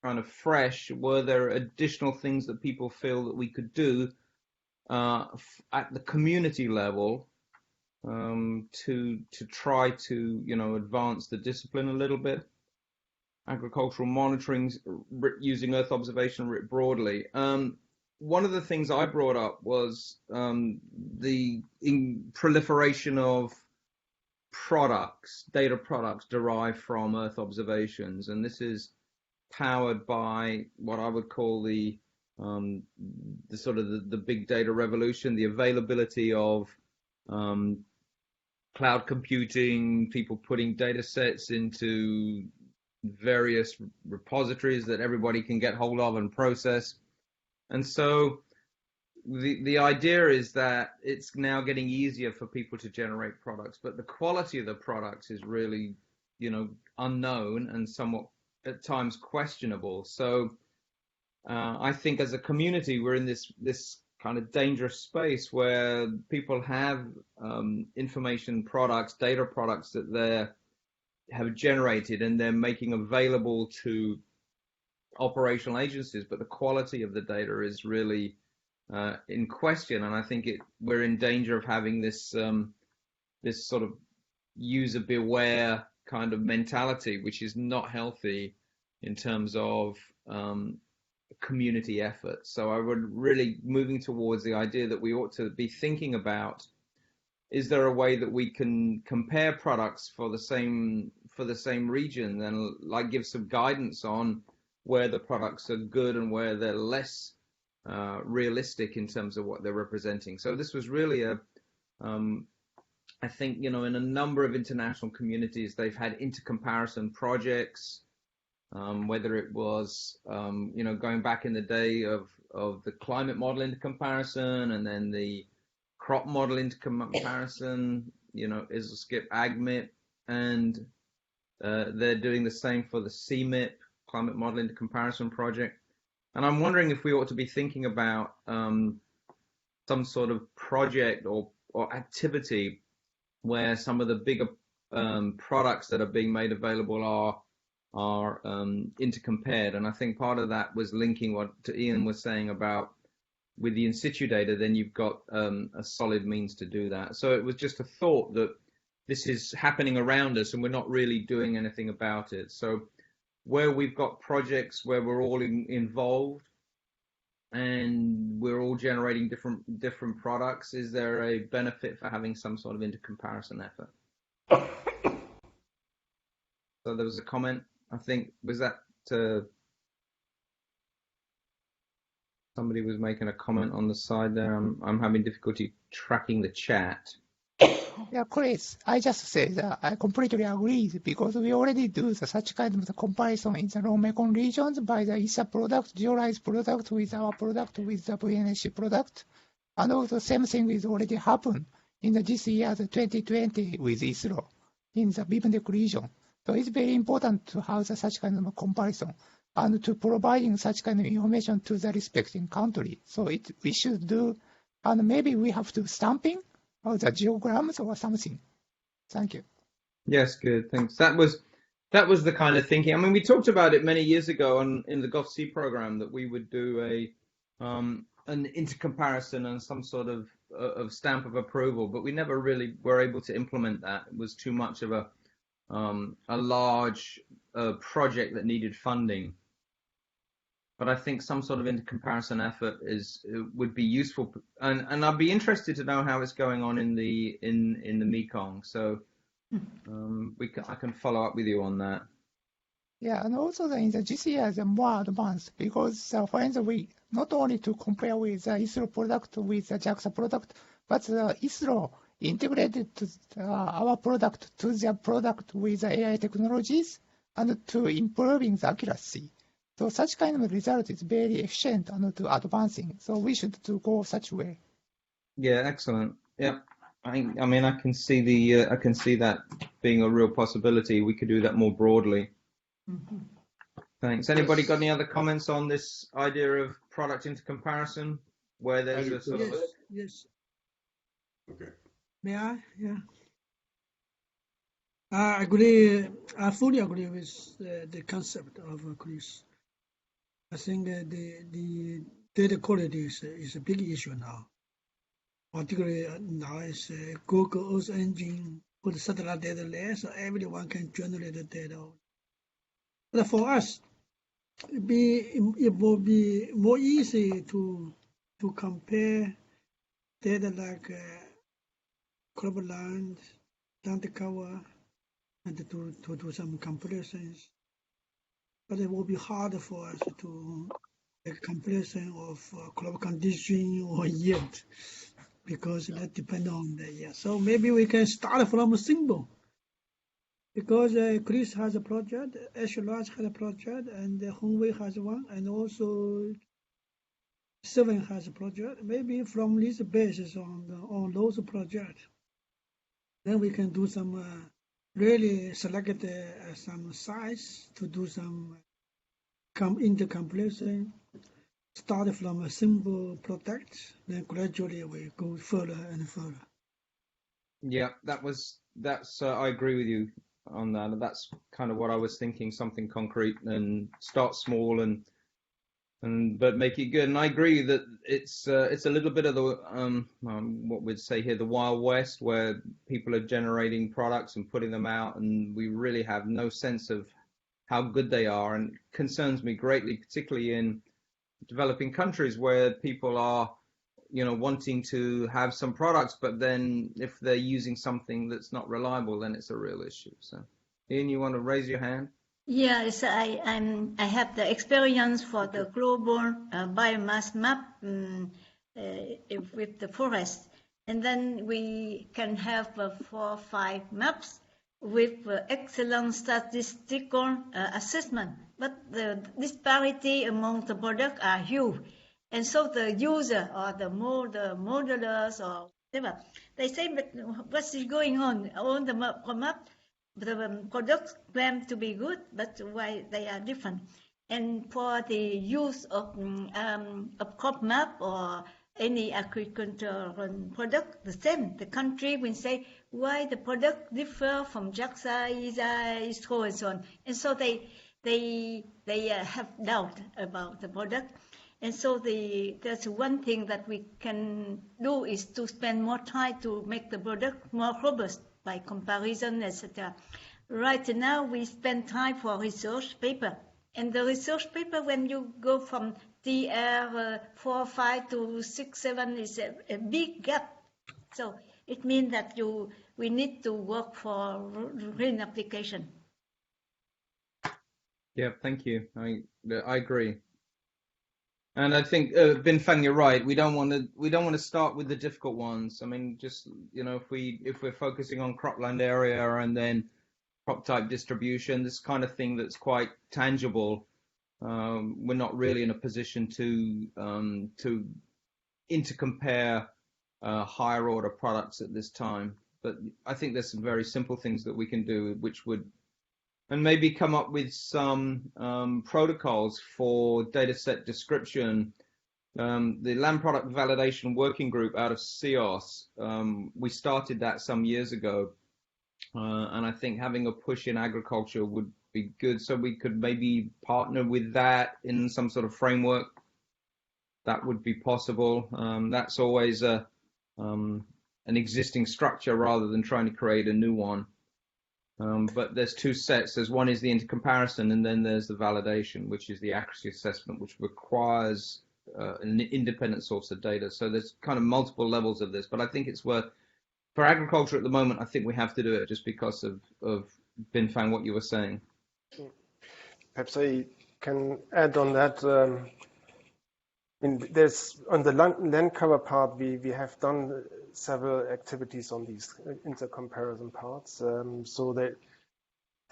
kind of fresh. Were there additional things that people feel that we could do at the community level to try to advance the discipline a little bit? Agricultural monitoring using Earth observation writ broadly. One of the things I brought up was the proliferation of data products derived from Earth observations, and this is powered by what I would call the sort of the big data revolution, the availability of cloud computing, people putting data sets into various repositories that everybody can get hold of and process. And so the idea is that it's now getting easier for people to generate products, but the quality of the products is really, unknown and somewhat at times questionable. So I think as a community, we're in this kind of dangerous space where people have information products, data products that they have generated and they're making available to operational agencies, but the quality of the data is really in question. And I think we're in danger of having this this sort of user beware kind of mentality, which is not healthy in terms of community effort. So I would really moving towards the idea that we ought to be thinking about, is there a way that we can compare products for the same region and like give some guidance on where the products are good and where they're less realistic in terms of what they're representing. So this was really I think, in a number of international communities, they've had intercomparison projects, whether it was, going back in the day of the climate model intercomparison and then the crop model intercomparison, ISLSCIP, AgMIP, and they're doing the same for the CMIP, climate model intercomparison project. And I'm wondering if we ought to be thinking about some sort of project or activity where some of the bigger products that are being made available are intercompared. And I think part of that was linking what Ian was saying about with the in-situ data, then you've got a solid means to do that. So it was just a thought that this is happening around us and we're not really doing anything about it. So where we've got projects where we're all involved and we're all generating different products, is there a benefit for having some sort of intercomparison effort? So there was a comment, I think, was that somebody was making a comment on the side there. I'm having difficulty tracking the chat. Yeah, Chris, I just say that I completely agree because we already do such kind of the comparison in the low Mekong regions by the ISA product, geolized product with our product with the VNSC product. And also the same thing is already happened in this year, 2020 with ISRO in the Bibendec region. So it's very important to have such kind of comparison and to providing such kind of information to the respecting country. So we should do, and maybe we have to stamping or the geograms or something. Thank you. Yes, good, thanks. That was the kind of thinking. I mean, we talked about it many years ago in the GovC program that we would do an intercomparison and some sort of stamp of approval, but we never really were able to implement that. It was too much of a large project that needed funding. But I think some sort of intercomparison effort would be useful, and I'd be interested to know how it's going on in the Mekong. So I can follow up with you on that. Yeah, and also in the GCA is more advanced because for instance, we not only to compare with the ISRO product with the JAXA product, but the ISRO integrated our product to their product with the AI technologies and to improving the accuracy. So such kind of result is very efficient and to advancing. So we should to go such way. Yeah, excellent. Yeah, I mean, I can see that being a real possibility. We could do that more broadly. Mm-hmm. Thanks. Anybody got any other comments on this idea of product intercomparison, where there's a sort of Yes. Okay. May I? Yeah. I agree. I fully agree with the concept of Chris. I think that the data quality is a big issue now. Particularly now is Google Earth Engine put satellite data there, so everyone can generate the data. But for us, it will be more easy to compare data like crop land, land cover, and to do some comparisons. But it will be harder for us to make comparison of crop condition or yield because that depends on the year. So maybe we can start from a symbol because Chris has a project, Ashley has a project, and Hongwei has one, and also Seven has a project. Maybe from this basis on those projects, then we can do some really select some size to do some intercomparison. Start from a simple product, then gradually we go further and further. Yeah, that's I agree with you on that. That's kind of what I was thinking, something concrete, and start small and but make it good. And I agree that it's a little bit of the what we'd say here, the Wild West, where people are generating products and putting them out, and we really have no sense of how good they are. And it concerns me greatly, particularly in developing countries where people are, wanting to have some products, but then if they're using something that's not reliable, then it's a real issue. So, Ian, you want to raise your hand? Yes, I have the experience for the global biomass map with the forest, and then we can have 4 or 5 maps with excellent statistical assessment. But the disparity among the products are huge, and so the user or the modelers or whatever, they say, but what is going on the map? The products claim to be good, but why they are different? And for the use of crop map or any agricultural product, the same. The country will say why the product differ from JAXA, ISA, ISRO, and so on. And so they have doubt about the product. And so that's one thing that we can do is to spend more time to make the product more robust by comparison, etc. Right now, we spend time for research paper. And the research paper, when you go from TR 4, 5 to 6, 7, is a big gap. So it means that we need to work for real application. Yeah, thank you. I agree. And I think Bin Fang, you're right. We don't want to start with the difficult ones. I mean, just if we're focusing on cropland area and then crop type distribution, this kind of thing that's quite tangible, we're not really in a position to intercompare higher order products at this time. But I think there's some very simple things that we can do, which would, and maybe come up with some protocols for data set description. The Land Product Validation Working Group out of CEOS, we started that some years ago, and I think having a push in agriculture would be good, so we could maybe partner with that in some sort of framework. That would be possible. That's always an existing structure rather than trying to create a new one. But there's 2 sets. There's one is the intercomparison, and then there's the validation, which is the accuracy assessment, which requires an independent source of data. So there's kind of multiple levels of this, but I think it's worth, for agriculture at the moment, I think we have to do it just because of Bin Fang, what you were saying. Perhaps I can add on that. There's on the land cover part, we have done several activities on these intercomparison parts. So there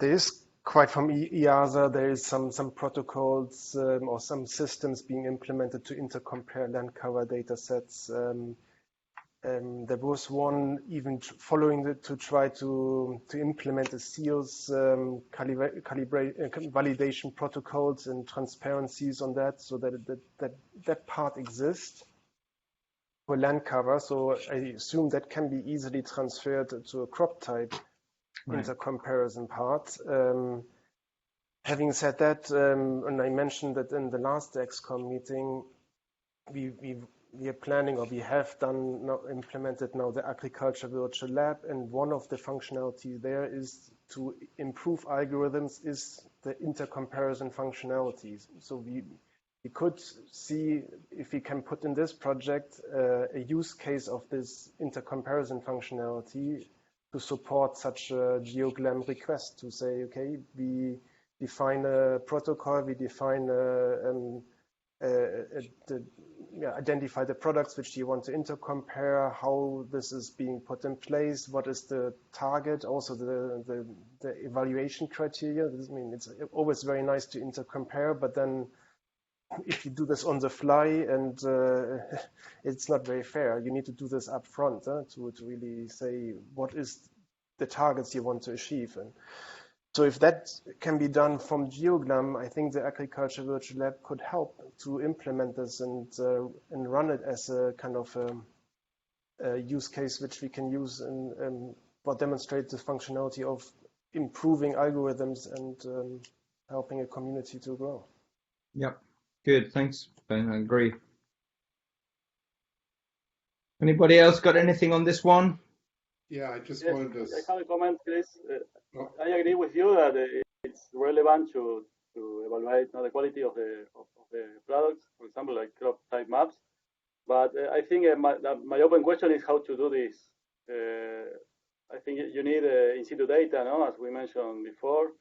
is quite from EASA, there is some protocols or some systems being implemented to intercompare land cover data sets. There was one even following to try to implement the CEOS validation protocols and transparencies on that, so that part exists for land cover. So I assume that can be easily transferred to a crop type intercomparison part. Having said that, and I mentioned that in the last XCOM meeting, we are planning, or we have implemented now the Agriculture Virtual Lab, and one of the functionality there is to improve algorithms is the intercomparison functionalities. So we could see if we can put in this project a use case of this intercomparison functionality to support such a GEOGLAM request, to say, okay, we define a protocol, we define identify the products which you want to intercompare, how this is being put in place, what is the target, also the evaluation criteria. I mean, it's always very nice to intercompare, but then if you do this on the fly, and it's not very fair. You need to do this up front to really say what is the targets you want to achieve. And so if that can be done from GEOGLAM, I think the Agriculture Virtual Lab could help to implement this and run it as a kind of a use case which we can use and demonstrate the functionality of improving algorithms and helping a community to grow. Yep. Good, thanks, Ben. I agree. Anybody else got anything on this one? Yeah, I just Yes, wanted to. I have a comment, Chris. Oh, I agree with you that it's relevant to evaluate the quality of the products, for example, like crop type maps. But I think my open question is how to do this. I think you need in-situ data, no, as we mentioned before,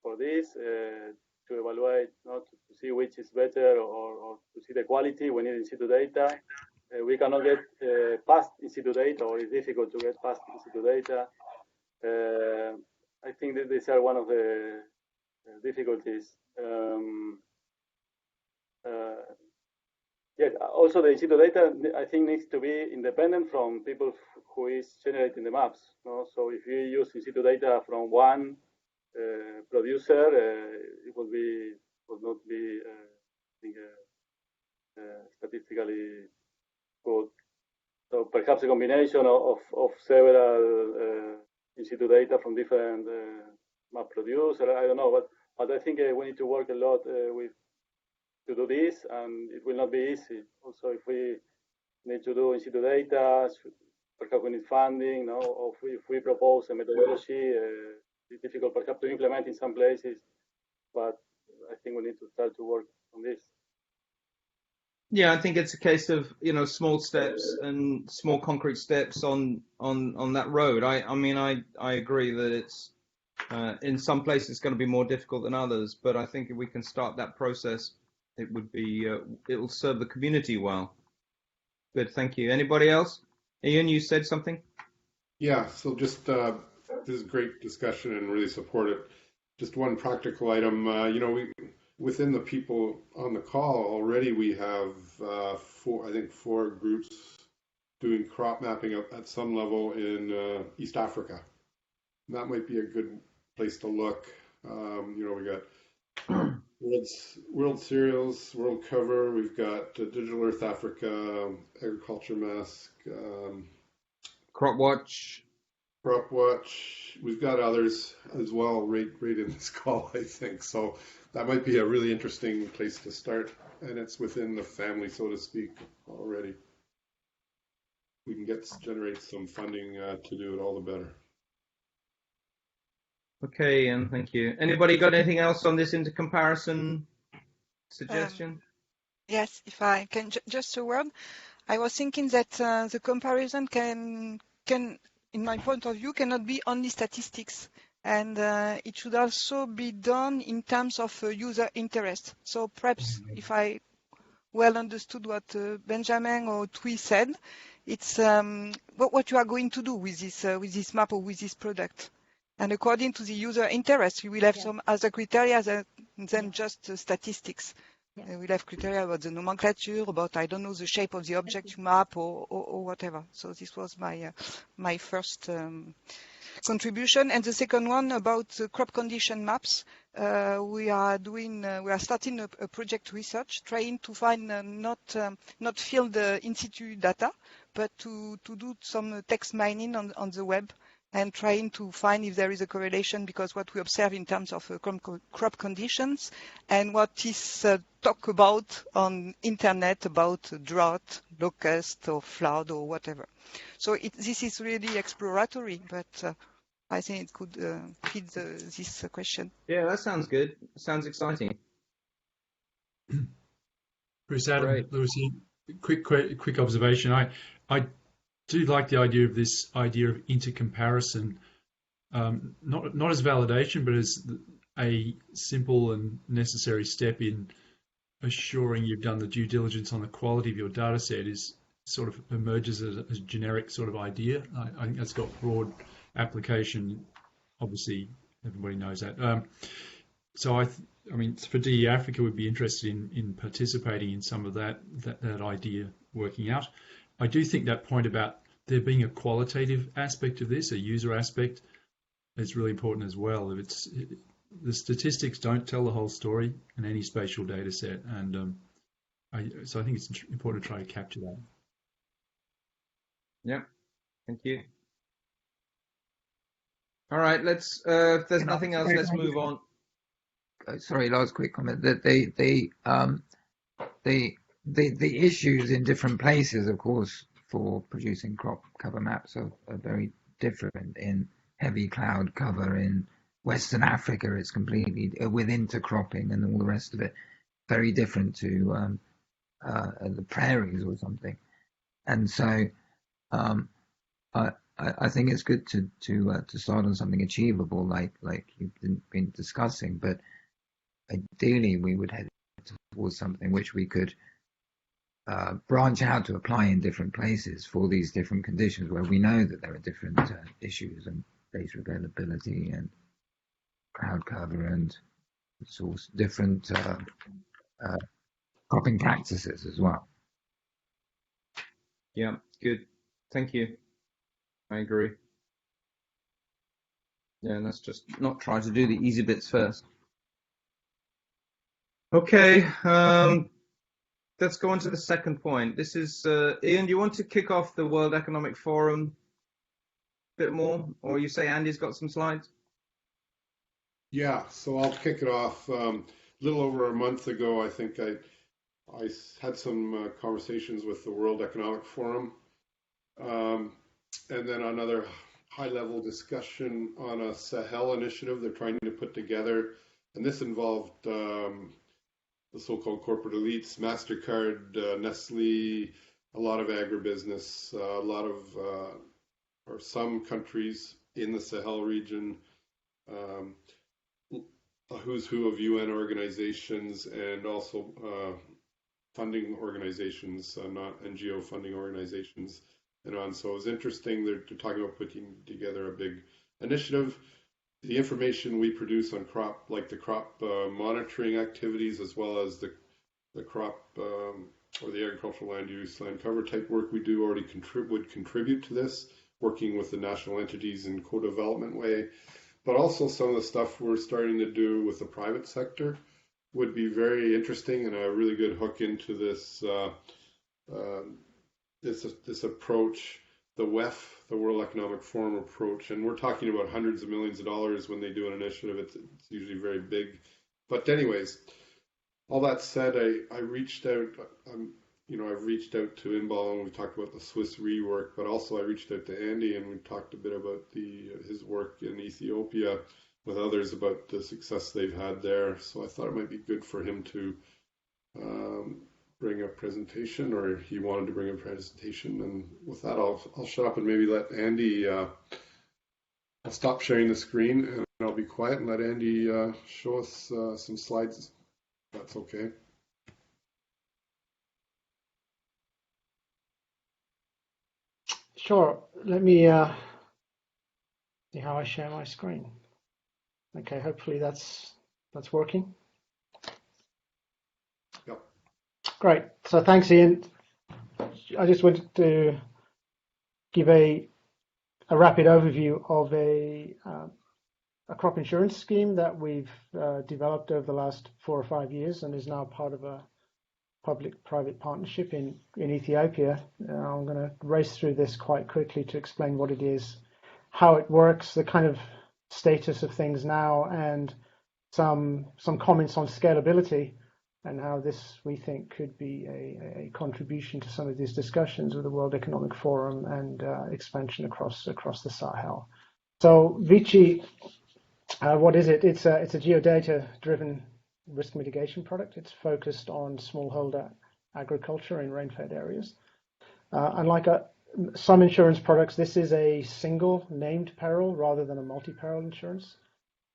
for this to evaluate, to see which is better or to see the quality. We need in-situ data. We cannot get past in-situ data, or it's difficult to get past in-situ data. I think that these are one of the difficulties. Yes, also the in-situ data, I think, needs to be independent from people who is generating the maps. No? So if you use in-situ data from one producer, it would not be statistically good. So perhaps a combination of several in-situ data from different map producers. I don't know, but I think we need to work a lot to do this, and it will not be easy. Also, if we need to do in-situ data, perhaps we need funding, no? Or if we propose a methodology, it's difficult perhaps to implement in some places, but I think we need to start to work on this. Yeah, I think it's a case of, small steps and small concrete steps on that road. I mean, I agree that it's in some places it's going to be more difficult than others, but I think if we can start that process, it will serve the community well. Good, thank you. Anybody else? Ian, you said something? Yeah, so just this is a great discussion and really support it. Just one practical item, within the people on the call already, we have four groups doing crop mapping at some level in East Africa. And that might be a good place to look. We got World Cereals, World Cover. We've got Digital Earth Africa, Agriculture Mask, Crop Watch. We've got others as well right in this call, I think. So that might be a really interesting place to start, and it's within the family, so to speak, already. We can generate some funding to do it, all the better. Okay, and thank you. Anybody got anything else on this intercomparison suggestion? Yes, if I can, just a word. I was thinking that the comparison can, in my point of view, cannot be only statistics, and it should also be done in terms of user interest. So perhaps, if I well understood what Benjamin or Tui said, it's what you are going to do with this map or with this product. And according to the user interest, you will have some other criteria than just statistics. We'll have criteria about the nomenclature, about, I don't know, the shape of the object you map or whatever. So this was my first contribution. And the second one about the crop condition maps. We are starting a project research trying to find not field in-situ data, but to do some text mining on the web, and trying to find if there is a correlation, because what we observe in terms of crop conditions and what is talked about on internet about drought, locust, or flood, or whatever. So this is really exploratory, but I think it could fit this question. Yeah, that sounds good. Sounds exciting. Bruce, Adam, Lewis, quick observation. I do like the idea of intercomparison, not as validation, but as a simple and necessary step in assuring you've done the due diligence on the quality of your data set. Is sort of emerges as a generic sort of idea. I think that's got broad application. Obviously, everybody knows that. So I mean, for DE Africa, would be interested in participating in some of that idea working out. I do think that point about there being a qualitative aspect of this, a user aspect, is really important as well. The statistics don't tell the whole story in any spatial data set, and so I think it's important to try to capture that. Yeah, thank you. All right, let's. If there's nothing else, let's move on. Sorry, last quick comment. the issues in different places, of course, for producing crop cover maps are very different. In heavy cloud cover in Western Africa, it's completely with intercropping and all the rest of it, very different to the prairies or something. And so I think it's good to start on something achievable like you've been discussing, but ideally we would head towards something which we could branch out to apply in different places for these different conditions where we know that there are different issues and data availability and cloud cover and source different cropping practices as well. Yeah, good. Thank you. I agree. Yeah, let's just not try to do the easy bits first. Okay, let's go on to the second point. This is, Ian, do you want to kick off the World Economic Forum a bit more? Or you say Andy's got some slides? Yeah, so I'll kick it off. A little over a month ago, I think I had some conversations with the World Economic Forum, and then another high-level discussion on a Sahel initiative they're trying to put together, and this involved the so-called corporate elites, MasterCard, Nestle, a lot of agribusiness, a lot of or some countries in the Sahel region, a who's who of UN organizations, and also funding organizations, not NGO funding organizations, and on. So it was interesting. They're talking about putting together a big initiative. The information we produce on crop, like the crop monitoring activities, as well as the crop or the agricultural land use, land cover type work we do, already would contribute to this, working with the national entities in co-development way. But also some of the stuff we're starting to do with the private sector would be very interesting and a really good hook into this this approach, the WEF, the World Economic Forum approach. And we're talking about hundreds of millions of dollars when they do an initiative. It's usually very big. But anyways, all that said, I reached out. I've reached out to Inbal and we talked about the Swiss rework, but also I reached out to Andy and we talked a bit about his work in Ethiopia with others about the success they've had there. So I thought it might be good for him to bring a presentation, or he wanted to bring a presentation. And with that, I'll shut up and maybe let Andy. I'll stop sharing the screen and I'll be quiet and let Andy show us some slides. If that's okay. Sure. Let me see how I share my screen. Okay, hopefully that's working. Yep. Great. So thanks, Ian. I just wanted to give a rapid overview of a crop insurance scheme that we've developed over the last 4 or 5 years and is now part of a public-private partnership in Ethiopia. I'm going to race through this quite quickly to explain what it is, how it works, the kind of status of things now, and some comments on scalability and how this, we think, could be a contribution to some of these discussions with the World Economic Forum and expansion across the Sahel. So Vici, what is it? It's a geodata-driven risk mitigation product. It's focused on smallholder agriculture in rain-fed areas. Unlike some insurance products, this is a single named peril rather than a multi-peril insurance.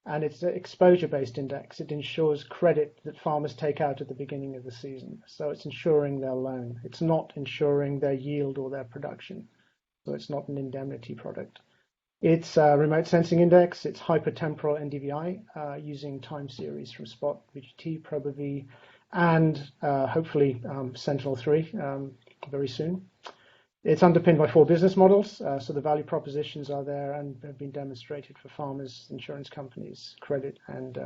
And it's an exposure-based index. It ensures credit that farmers take out at the beginning of the season. So it's insuring their loan. It's not insuring their yield or their production. So it's not an indemnity product. It's a remote sensing index. It's hypertemporal NDVI using time series from Spot, VGT, ProbaV, and hopefully Sentinel-3 very soon. It's underpinned by 4 business models, so the value propositions are there and have been demonstrated for farmers, insurance companies, credit, and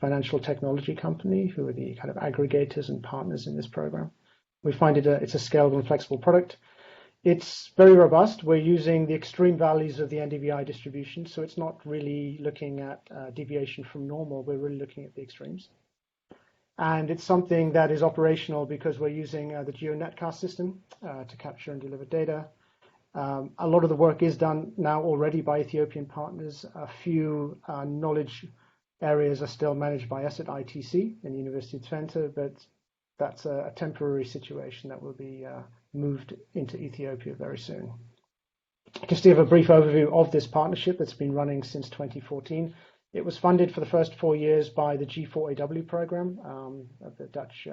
financial technology company, who are the kind of aggregators and partners in this program. We find it's a scalable and flexible product. It's very robust. We're using the extreme values of the NDVI distribution, so it's not really looking at deviation from normal. We're really looking at the extremes. And it's something that is operational because we're using the GeoNetcast system to capture and deliver data. A lot of the work is done now already by Ethiopian partners. A few knowledge areas are still managed by us at ITC in the University of Twente, but that's a temporary situation that will be moved into Ethiopia very soon. Just to give a brief overview of this partnership that's been running since 2014, it was funded for the first 4 years by the G4AW program of the Dutch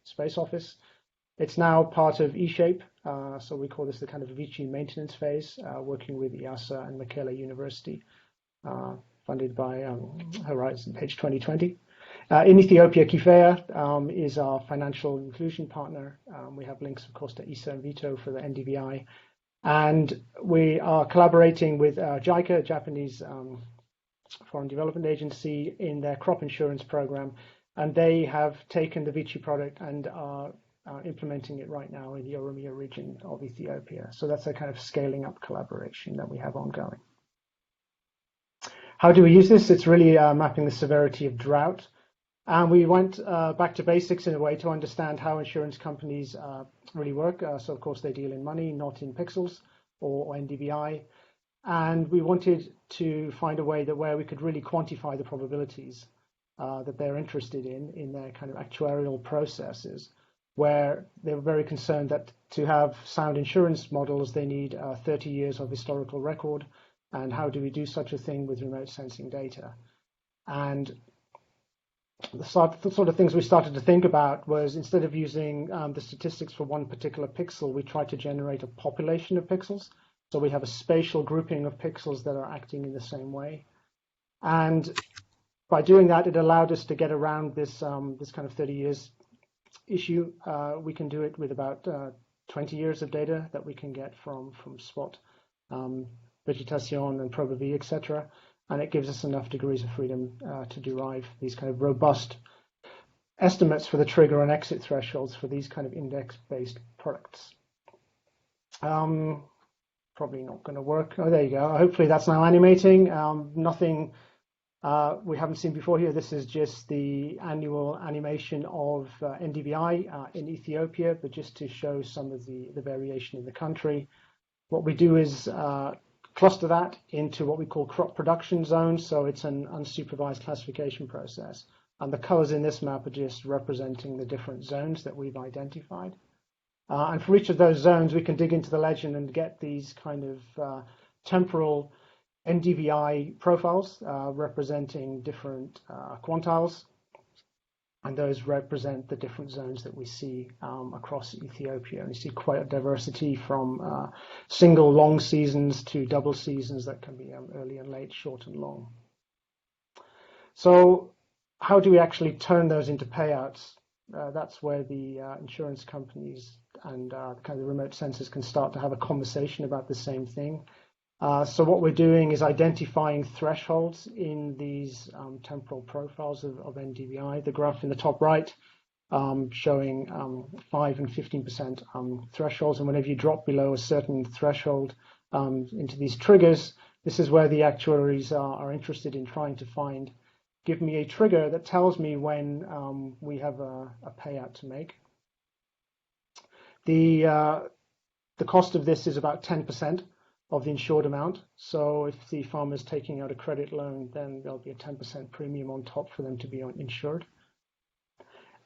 Space Office. It's now part of eShape, so we call this the kind of Vici maintenance phase, working with EASA and Mekelle University, funded by Horizon H 2020. In Ethiopia, Kifea is our financial inclusion partner. We have links, of course, to ESA and Vito for the NDVI. And we are collaborating with JICA, Japanese Foreign Development Agency, in their crop insurance program. And they have taken the Vici product and are implementing it right now in the Oromia region of Ethiopia. So that's a kind of scaling up collaboration that we have ongoing. How do we use this? It's really mapping the severity of drought. And we went back to basics in a way to understand how insurance companies really work. So, of course, they deal in money, not in pixels or NDVI. And we wanted to find a way that where we could really quantify the probabilities that they're interested in their kind of actuarial processes, where they were very concerned that to have sound insurance models, they need 30 years of historical record. And how do we do such a thing with remote sensing data? And the sort of things we started to think about was, instead of using the statistics for one particular pixel, we tried to generate a population of pixels. So we have a spatial grouping of pixels that are acting in the same way. And by doing that, it allowed us to get around this this kind of 30 years issue. We can do it with about 20 years of data that we can get from spot vegetation and ProbaV, etc. And it gives us enough degrees of freedom to derive these kind of robust estimates for the trigger and exit thresholds for these kind of index-based products. Probably not going to work. Oh, there you go. Hopefully that's now animating. Nothing we haven't seen before here. This is just the annual animation of NDVI in Ethiopia, but just to show some of the variation in the country. What we do is cluster that into what we call crop production zones. So it's an unsupervised classification process. And the colors in this map are just representing the different zones that we've identified. And for each of those zones, we can dig into the legend and get these kind of temporal NDVI profiles representing different quantiles. And those represent the different zones that we see across Ethiopia. And you see quite a diversity from single long seasons to double seasons that can be early and late, short and long. So how do we actually turn those into payouts? That's where the insurance companies and kind of remote sensors can start to have a conversation about the same thing. So what we're doing is identifying thresholds in these temporal profiles of NDVI. The graph in the top right showing 5 and 15% thresholds. And whenever you drop below a certain threshold into these triggers, this is where the actuaries are interested in trying to find, give me a trigger that tells me when we have a payout to make. The cost of this is about 10% of the insured amount. So if the farmer is taking out a credit loan, then there'll be a 10% premium on top for them to be insured.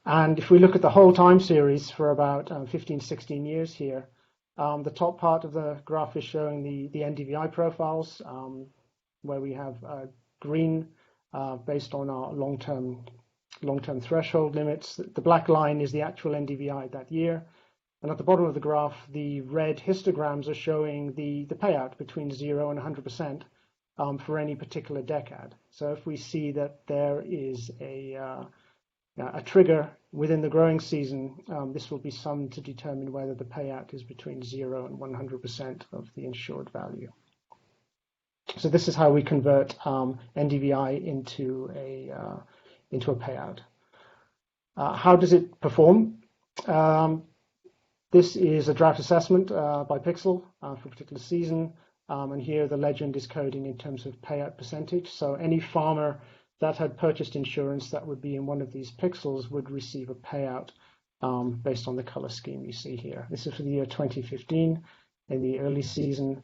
And if we look at the whole time series for about 15, 16 years here, the top part of the graph is showing the NDVI profiles, where we have green based on our long-term threshold limits. The black line is the actual NDVI that year. And at the bottom of the graph, the red histograms are showing the payout between 0 and 100% for any particular decade. So if we see that there is a trigger within the growing season, this will be summed to determine whether the payout is between 0 and 100% of the insured value. So this is how we convert NDVI into a payout. How does it perform? This is a drought assessment by pixel for a particular season. And here the legend is coding in terms of payout percentage. So any farmer that had purchased insurance that would be in one of these pixels would receive a payout based on the color scheme you see here. This is for the year 2015 in the early season.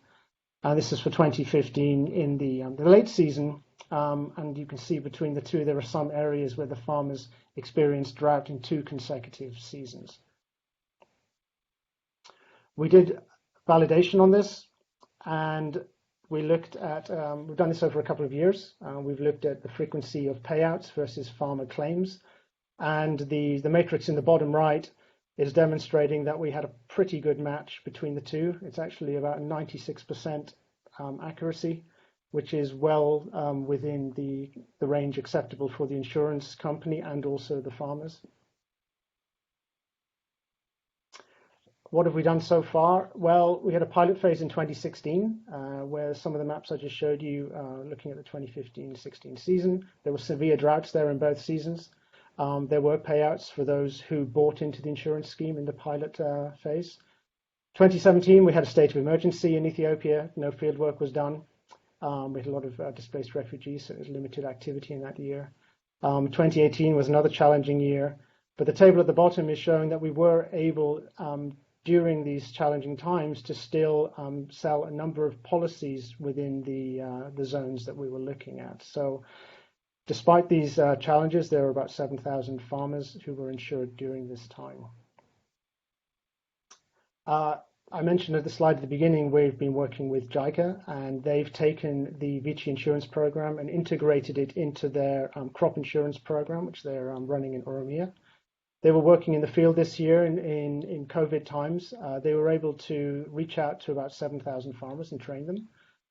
This is for 2015 in the late season. And you can see between the two, there are some areas where the farmers experienced drought in 2 consecutive seasons. We did validation on this, and we looked at, we've done this over a couple of years. We've looked at the frequency of payouts versus farmer claims. And the matrix in the bottom right is demonstrating that we had a pretty good match between the two. It's actually about 96% accuracy, which is well within the range acceptable for the insurance company and also the farmers. What have we done so far? Well, we had a pilot phase in 2016 where some of the maps I just showed you, looking at the 2015-16 season, there were severe droughts there in both seasons. There were payouts for those who bought into the insurance scheme in the pilot phase. 2017, we had a state of emergency in Ethiopia. No field work was done. We had a lot of displaced refugees, so it was limited activity in that year. 2018 was another challenging year, but the table at the bottom is showing that we were able, during these challenging times, to still sell a number of policies within the zones that we were looking at. So despite these challenges, there were about 7,000 farmers who were insured during this time. I mentioned at the slide at the beginning, we've been working with JICA, and they've taken the Vichy insurance program and integrated it into their crop insurance program, which they're running in Oromia. They were working in the field this year in COVID times. They were able to reach out to about 7,000 farmers and train them,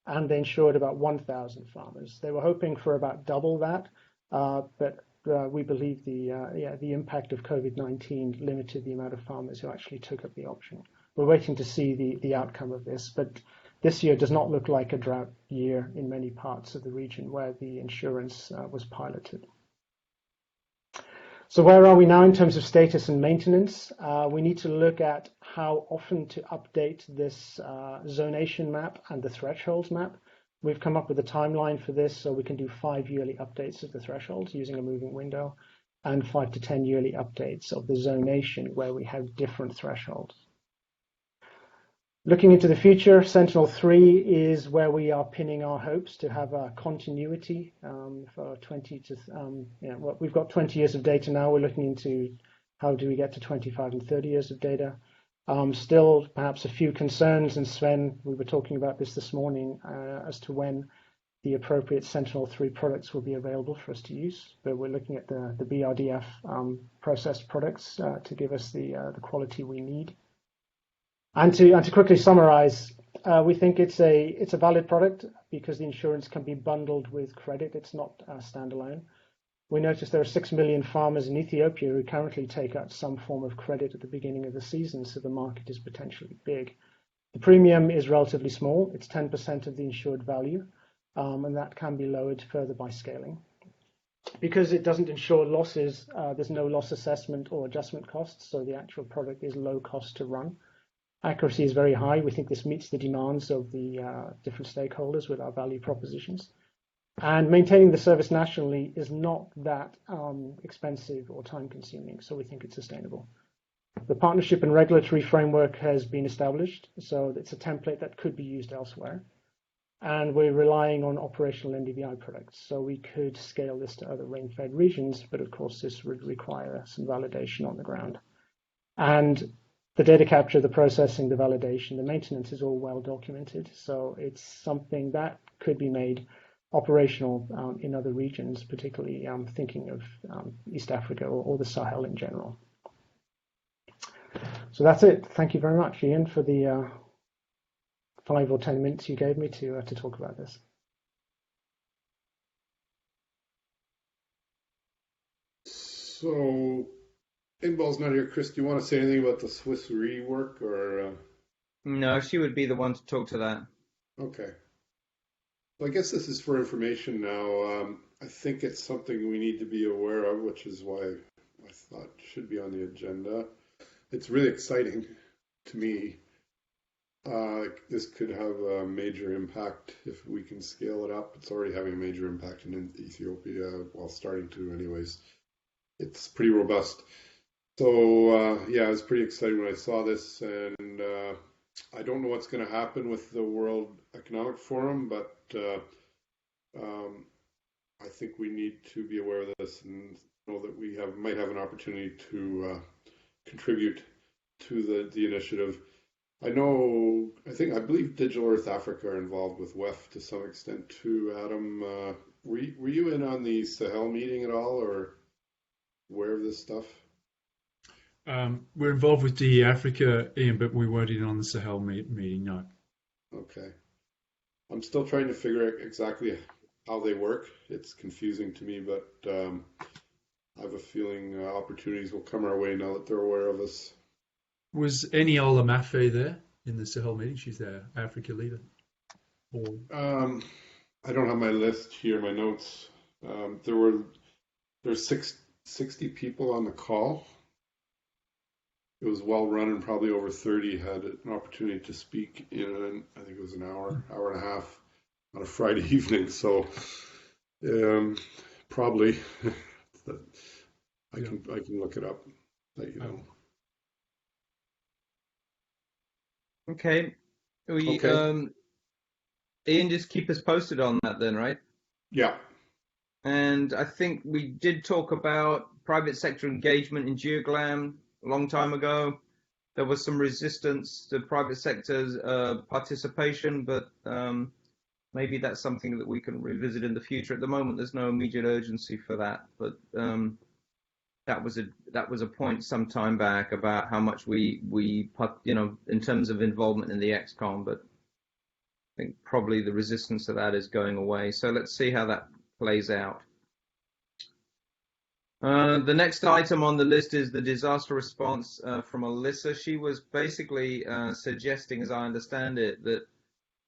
and they insured about 1,000 farmers. They were hoping for about double that, but we believe the impact of COVID-19 limited the amount of farmers who actually took up the option. We're waiting to see the outcome of this, but this year does not look like a drought year in many parts of the region where the insurance was piloted. So where are we now in terms of status and maintenance? We need to look at how often to update this zonation map and the thresholds map. We've come up with a timeline for this, so we can do 5 yearly updates of the thresholds using a moving window, and 5 to 10 yearly updates of the zonation where we have different thresholds. Looking into the future, Sentinel-3 is where we are pinning our hopes to have a continuity for 20 to, well, we've got 20 years of data now. We're looking into how do we get to 25 and 30 years of data. Still, perhaps a few concerns, and Sven, we were talking about this morning as to when the appropriate Sentinel-3 products will be available for us to use. But we're looking at the BRDF processed products to give us the quality we need. And to quickly summarize, we think it's a valid product because the insurance can be bundled with credit. It's not standalone. We noticed there are 6 million farmers in Ethiopia who currently take out some form of credit at the beginning of the season, so the market is potentially big. The premium is relatively small. It's 10% of the insured value, and that can be lowered further by scaling. Because it doesn't insure losses, there's no loss assessment or adjustment costs, so the actual product is low cost to run. Accuracy is very high. We think this meets the demands of the different stakeholders with our value propositions. And maintaining the service nationally is not that expensive or time-consuming, so we think it's sustainable. The partnership and regulatory framework has been established, so it's a template that could be used elsewhere. And we're relying on operational NDVI products, so we could scale this to other rain-fed regions, but of course this would require some validation on the ground. And the data capture, the processing, the validation, the maintenance is all well documented, so it's something that could be made operational in other regions, particularly thinking of East Africa or the Sahel in general. So that's it. Thank you very much, Ian, for the 5 or 10 minutes you gave me to talk about this. So, Inball's not here. Chris, do you want to say anything about the Swiss rework, or? No, she would be the one to talk to that. Okay. Well, I guess this is for information now. I think it's something we need to be aware of, which is why I thought it should be on the agenda. It's really exciting to me. this could have a major impact if we can scale it up. It's already having a major impact in Ethiopia, well, starting to anyways. It's pretty robust. So yeah, I was pretty excited when I saw this, and I don't know what's going to happen with the World Economic Forum, but I think we need to be aware of this and know that we might have an opportunity to contribute to the initiative. I believe Digital Earth Africa are involved with WEF to some extent too. Adam, were you in on the Sahel meeting at all, or aware of this stuff? We're involved with DE Africa, Ian, but we weren't in on the Sahel meeting, no. Okay. I'm still trying to figure out exactly how they work. It's confusing to me, but I have a feeling opportunities will come our way now that they're aware of us. Was Eniola Mafe there in the Sahel meeting? She's their Africa leader. I don't have my list here, my notes. There's 60 people on the call. It was well run, and probably over 30 had an opportunity to speak in, I think it was an hour and a half on a Friday evening. So probably I can look it up, let you know. Okay. Ian, just keep us posted on that then, right? Yeah. And I think we did talk about private sector engagement in GEOGLAM a long time ago. There was some resistance to private sector's participation, but maybe that's something that we can revisit in the future. At the moment, there's no immediate urgency for that, but that was a point some time back about how much we in terms of involvement in the XCOM, but I think probably the resistance to that is going away. So let's see how that plays out. The next item on the list is the disaster response from Alyssa. She was basically suggesting, as I understand it, that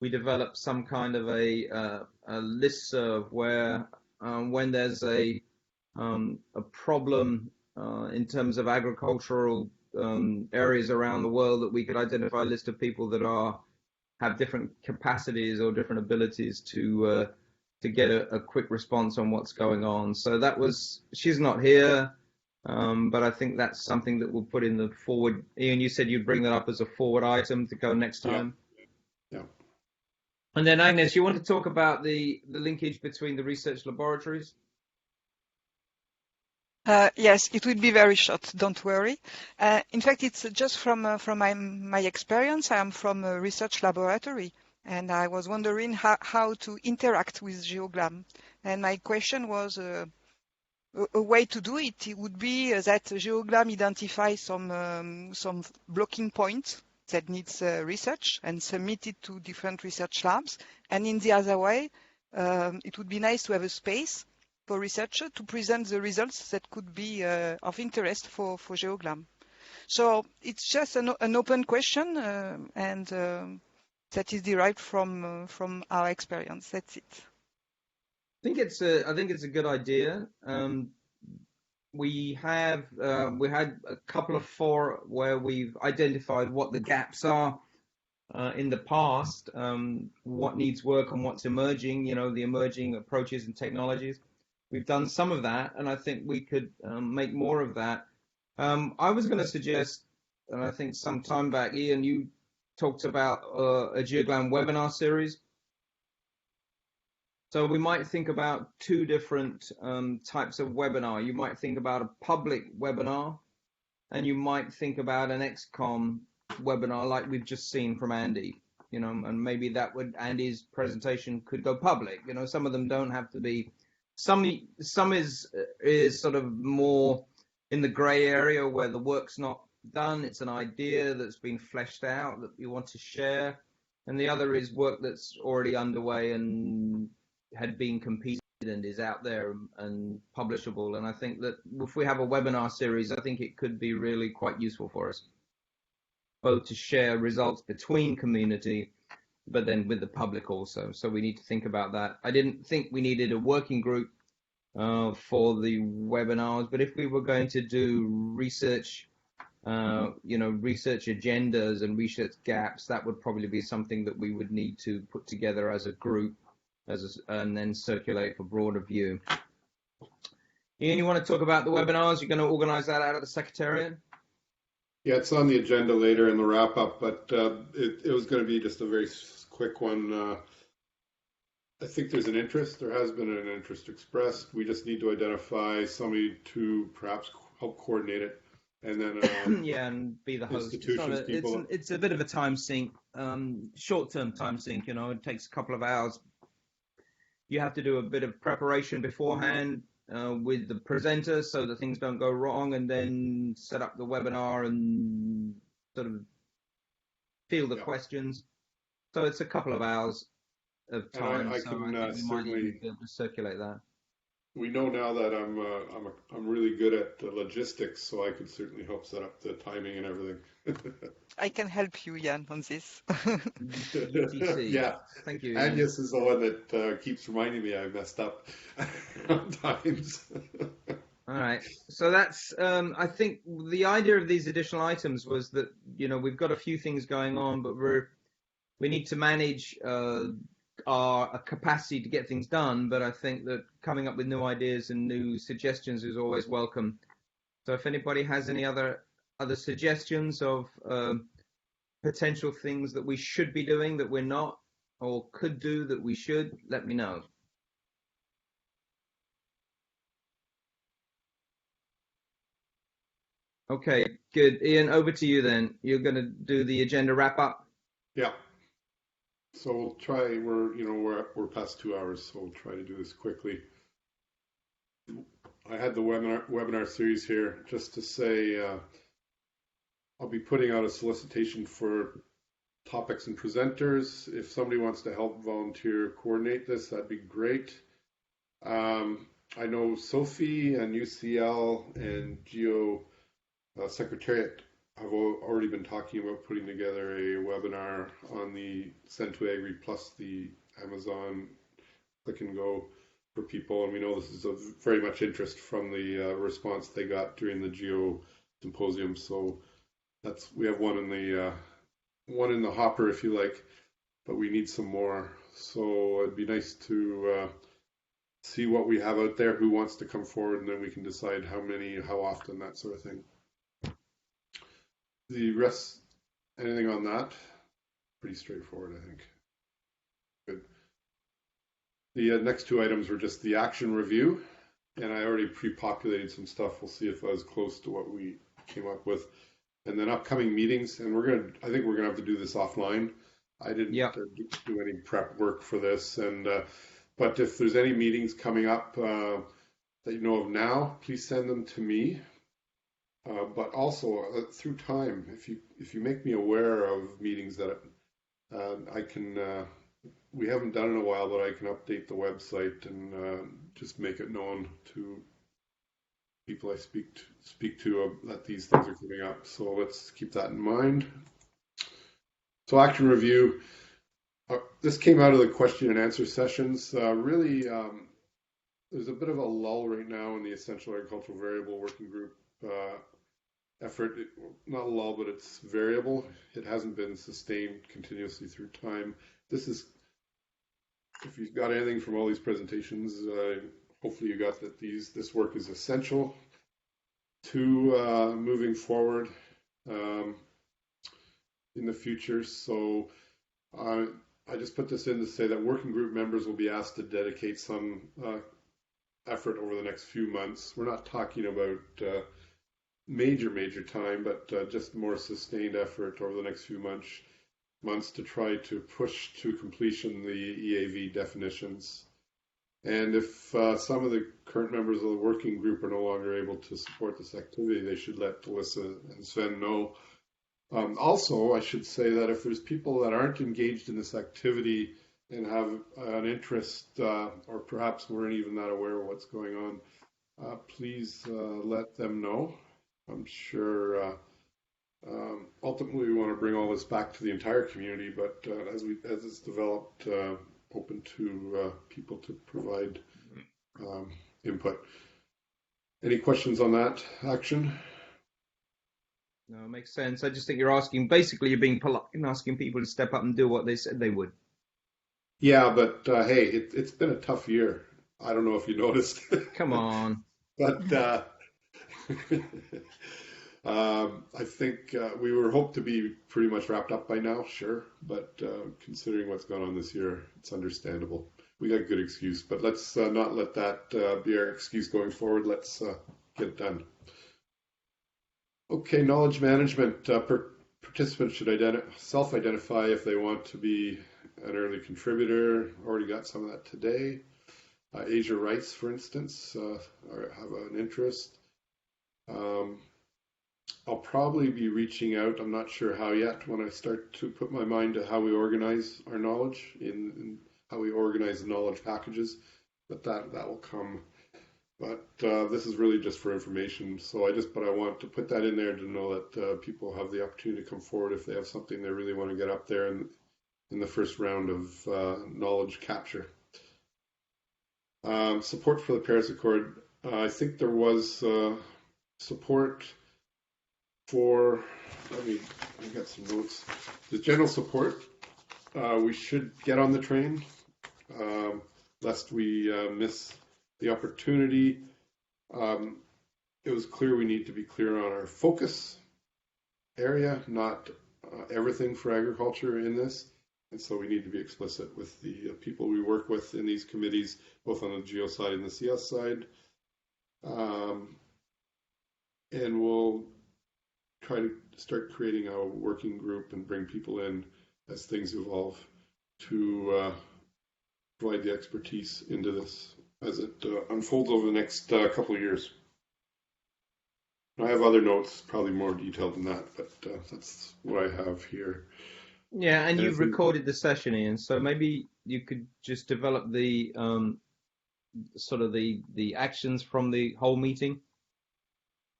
we develop some kind of a listserv where when there's a problem in terms of agricultural areas around the world, that we could identify a list of people that have different capacities or different abilities to get a quick response on what's going on. So she's not here, but I think that's something that we'll put in the forward. Ian, you said you'd bring that up as a forward item to go next time. Yeah. And then Agnes, you want to talk about the linkage between the research laboratories? Yes, it will be very short, don't worry. In fact, it's just from my experience. I am from a research laboratory, and I was wondering how to interact with GEOGLAM. And my question was, a way to do it would be that GEOGLAM identifies some blocking points that needs research and submit it to different research labs. And in the other way, it would be nice to have a space for researcher to present the results that could be of interest for GEOGLAM. So it's just an open question, and that is derived from our experience. That's it. I think it's a good idea. We had a couple of fora where we've identified what the gaps are in the past, what needs work and what's emerging. The emerging approaches and technologies. We've done some of that, and I think we could make more of that. I was going to suggest, and I think some time back, Ian, you talked about a GEOGLAM webinar series. So we might think about two different types of webinar. You might think about a public webinar, and you might think about an XCOM webinar like we've just seen from Andy. And maybe Andy's presentation could go public. Some of them don't have to be. Some is sort of more in the gray area where the work's not done. It's an idea that's been fleshed out that you want to share, and the other is work that's already underway and had been completed and is out there and publishable. And I think that if we have a webinar series, I think it could be really quite useful for us, both to share results between community, but then with the public also. So we need to think about that. I didn't think we needed a working group for the webinars, but if we were going to do research research agendas and research gaps, that would probably be something that we would need to put together as a group and then circulate for broader view. Ian, you want to talk about the webinars? You're going to organize that out of the Secretariat? Yeah, it's on the agenda later in the wrap up, but it was going to be just a very quick one. I think there's an interest. There has been an interest expressed. We just need to identify somebody to perhaps help coordinate it. And then yeah, and be the host. Institutions, it's a bit of a time sink, short-term time sink. It takes a couple of hours. You have to do a bit of preparation beforehand with the presenter so that things don't go wrong, and then set up the webinar and sort of field the questions. So it's a couple of hours of time. I think we might be able to circulate that. We know now that I'm really good at logistics, so I could certainly help set up the timing and everything. I can help you, Jan, on this. Yeah, thank you. Agnes is the one that keeps reminding me I messed up times. All right, so that's I think the idea of these additional items was that we've got a few things going on, but we need to manage our capacity to get things done, but I think that coming up with new ideas and new suggestions is always welcome. So if anybody has any other suggestions of potential things that we should be doing that we're not, or could do that we should, let me know. Okay, good. Ian, over to you then. You're going to do the agenda wrap up? Yeah. So we'll try. We're past 2 hours, so we'll try to do this quickly. I had the webinar series here just to say I'll be putting out a solicitation for topics and presenters. If somebody wants to help volunteer coordinate this, that'd be great. I know Sophie and UCL and Geo Secretariat I've already been talking about putting together a webinar on the Send2Agri plus the Amazon Click and Go for people, and we know this is of very much interest from the response they got during the Geo Symposium. So we have one in the hopper, if you like, but we need some more. So it'd be nice to see what we have out there, who wants to come forward, and then we can decide how many, how often, that sort of thing. The rest, anything on that? Pretty straightforward, I think. Good. The next two items were just the action review, and I already pre-populated some stuff. We'll see if I was close to what we came up with. And then upcoming meetings, and I think we're gonna have to do this offline. I didn't do any prep work for this, and but if there's any meetings coming up that you know of now, please send them to me. But also through time, if you make me aware of meetings that I can, we haven't done in a while, but I can update the website and just make it known to people I speak to that these things are coming up. So let's keep that in mind. So action review. This came out of the question and answer sessions. Really, there's a bit of a lull right now in the Essential Agricultural Variable Working Group effort. Not a lull, but it's variable. It hasn't been sustained continuously through time. This is, if you've got anything from all these presentations, hopefully you got that this work is essential to moving forward in the future. So I just put this in to say that working group members will be asked to dedicate some effort over the next few months. We're not talking about major time, but just more sustained effort over the next few months to try to push to completion the EAV definitions. And if some of the current members of the working group are no longer able to support this activity, they should let Alyssa and Sven know. Also, I should say that if there's people that aren't engaged in this activity and have an interest, or perhaps weren't even that aware of what's going on, please let them know. I'm sure ultimately we want to bring all this back to the entire community, but as it's developed, open to people to provide input. Any questions on that action? No, it makes sense. I just think you're being polite and asking people to step up and do what they said they would. Yeah, but hey, it's been a tough year. I don't know if you noticed. Come on. But I think we were hoped to be pretty much wrapped up by now, sure. But considering what's gone on this year, it's understandable. We got a good excuse, but let's not let that be our excuse going forward. Let's get it done. Okay, knowledge management. Participants should self-identify if they want to be an early contributor. Already got some of that today. Asia rights, for instance, have an interest. I'll probably be reaching out. I'm not sure how yet when I start to put my mind to how we organize our knowledge in how we organize the knowledge packages, but that will come. But this is really just for information. So I want to put that in there to know that people have the opportunity to come forward if they have something they really want to get up there in the first round of knowledge capture. Support for the Paris Accord. I think there was support for, I got some notes. The general support, we should get on the train, lest we miss the opportunity. It was clear we need to be clear on our focus area, not everything for agriculture in this. And so we need to be explicit with the people we work with in these committees, both on the GEO side and the CS side. And we'll try to start creating a working group and bring people in as things evolve to provide the expertise into this as it unfolds over the next couple of years. I have other notes, probably more detailed than that, but that's what I have here. Yeah, and you've recorded the session, Ian, so maybe you could just develop the sort of the actions from the whole meeting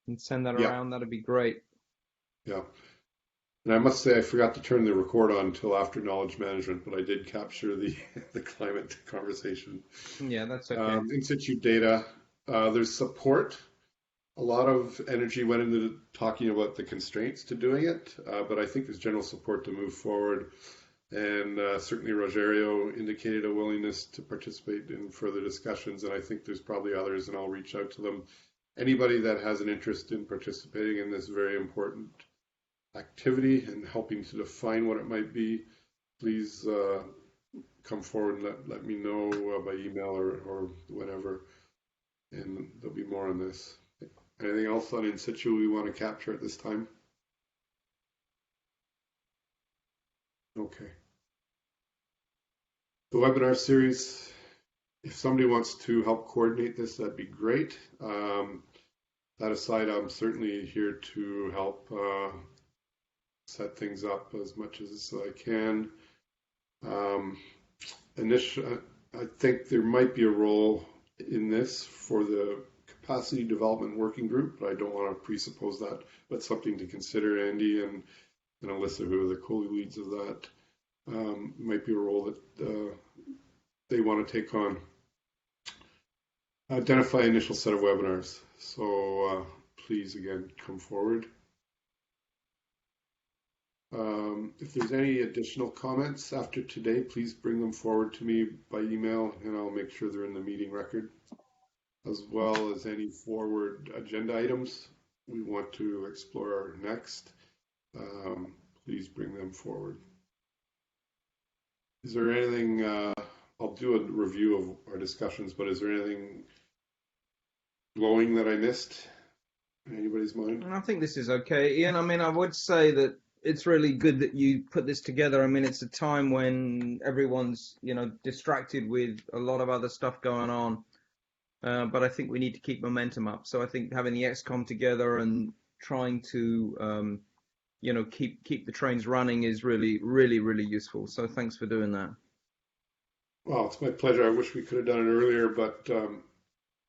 and send that around. That'd be great. Yeah. And I must say I forgot to turn the record on until after knowledge management, but I did capture the climate conversation. Yeah, that's okay. In-Situ data, there's support. A lot of energy went into talking about the constraints to doing it, but I think there's general support to move forward. And certainly Rogerio indicated a willingness to participate in further discussions, and I think there's probably others, and I'll reach out to them. Anybody that has an interest in participating in this very important activity and helping to define what it might be, please come forward and let me know by email or whatever, and there'll be more on this. Anything else on In-Situ we want to capture at this time? Okay. The webinar series, if somebody wants to help coordinate this, that'd be great. That aside, I'm certainly here to help set things up as much as I can. I think there might be a role in this for the capacity development working group, but I don't want to presuppose that, but something to consider. Andy and Alyssa, who are the co-leads of that, might be a role that they want to take on. Identify initial set of webinars. So please, again, come forward. If there's any additional comments after today, please bring them forward to me by email, and I'll make sure they're in the meeting record, as well as any forward agenda items we want to explore next. Please bring them forward. Is there anything, I'll do a review of our discussions, but is there anything glowing that I missed in anybody's mind? I think this is okay, Ian. I mean, I would say that it's really good that you put this together. I mean, it's a time when everyone's, distracted with a lot of other stuff going on. But I think we need to keep momentum up. So I think having the XCOM together and trying to, keep the trains running is really, really, really useful. So thanks for doing that. Well, it's my pleasure. I wish we could have done it earlier, but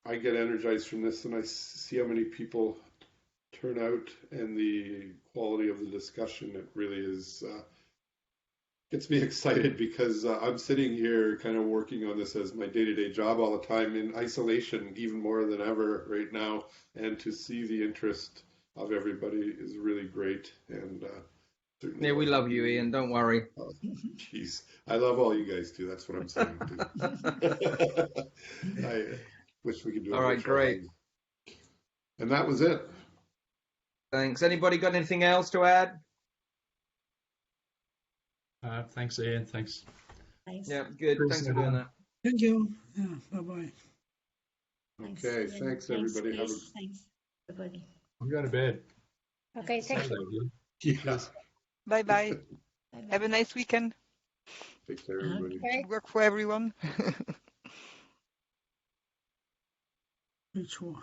I get energized from this, and I see how many people turn out and the quality of the discussion. It really is gets me excited because I'm sitting here kind of working on this as my day-to-day job all the time in isolation, even more than ever right now, and to see the interest of everybody is really great. And Yeah, we love you, Ian. Don't worry. Jeez, I love all you guys too. That's what I'm saying. I wish we could do. All right, great. And that was it. Thanks. Anybody got anything else to add? Thanks, Ian. Thanks. Yeah, good. Thanks for doing that. Thank you. Yeah, bye-bye. Okay, thanks everybody. Thanks, everybody. I'm going to bed. Okay, thank you. Yeah. Bye-bye. Have a nice weekend. Take care, everybody. Okay. Good work for everyone. Which one?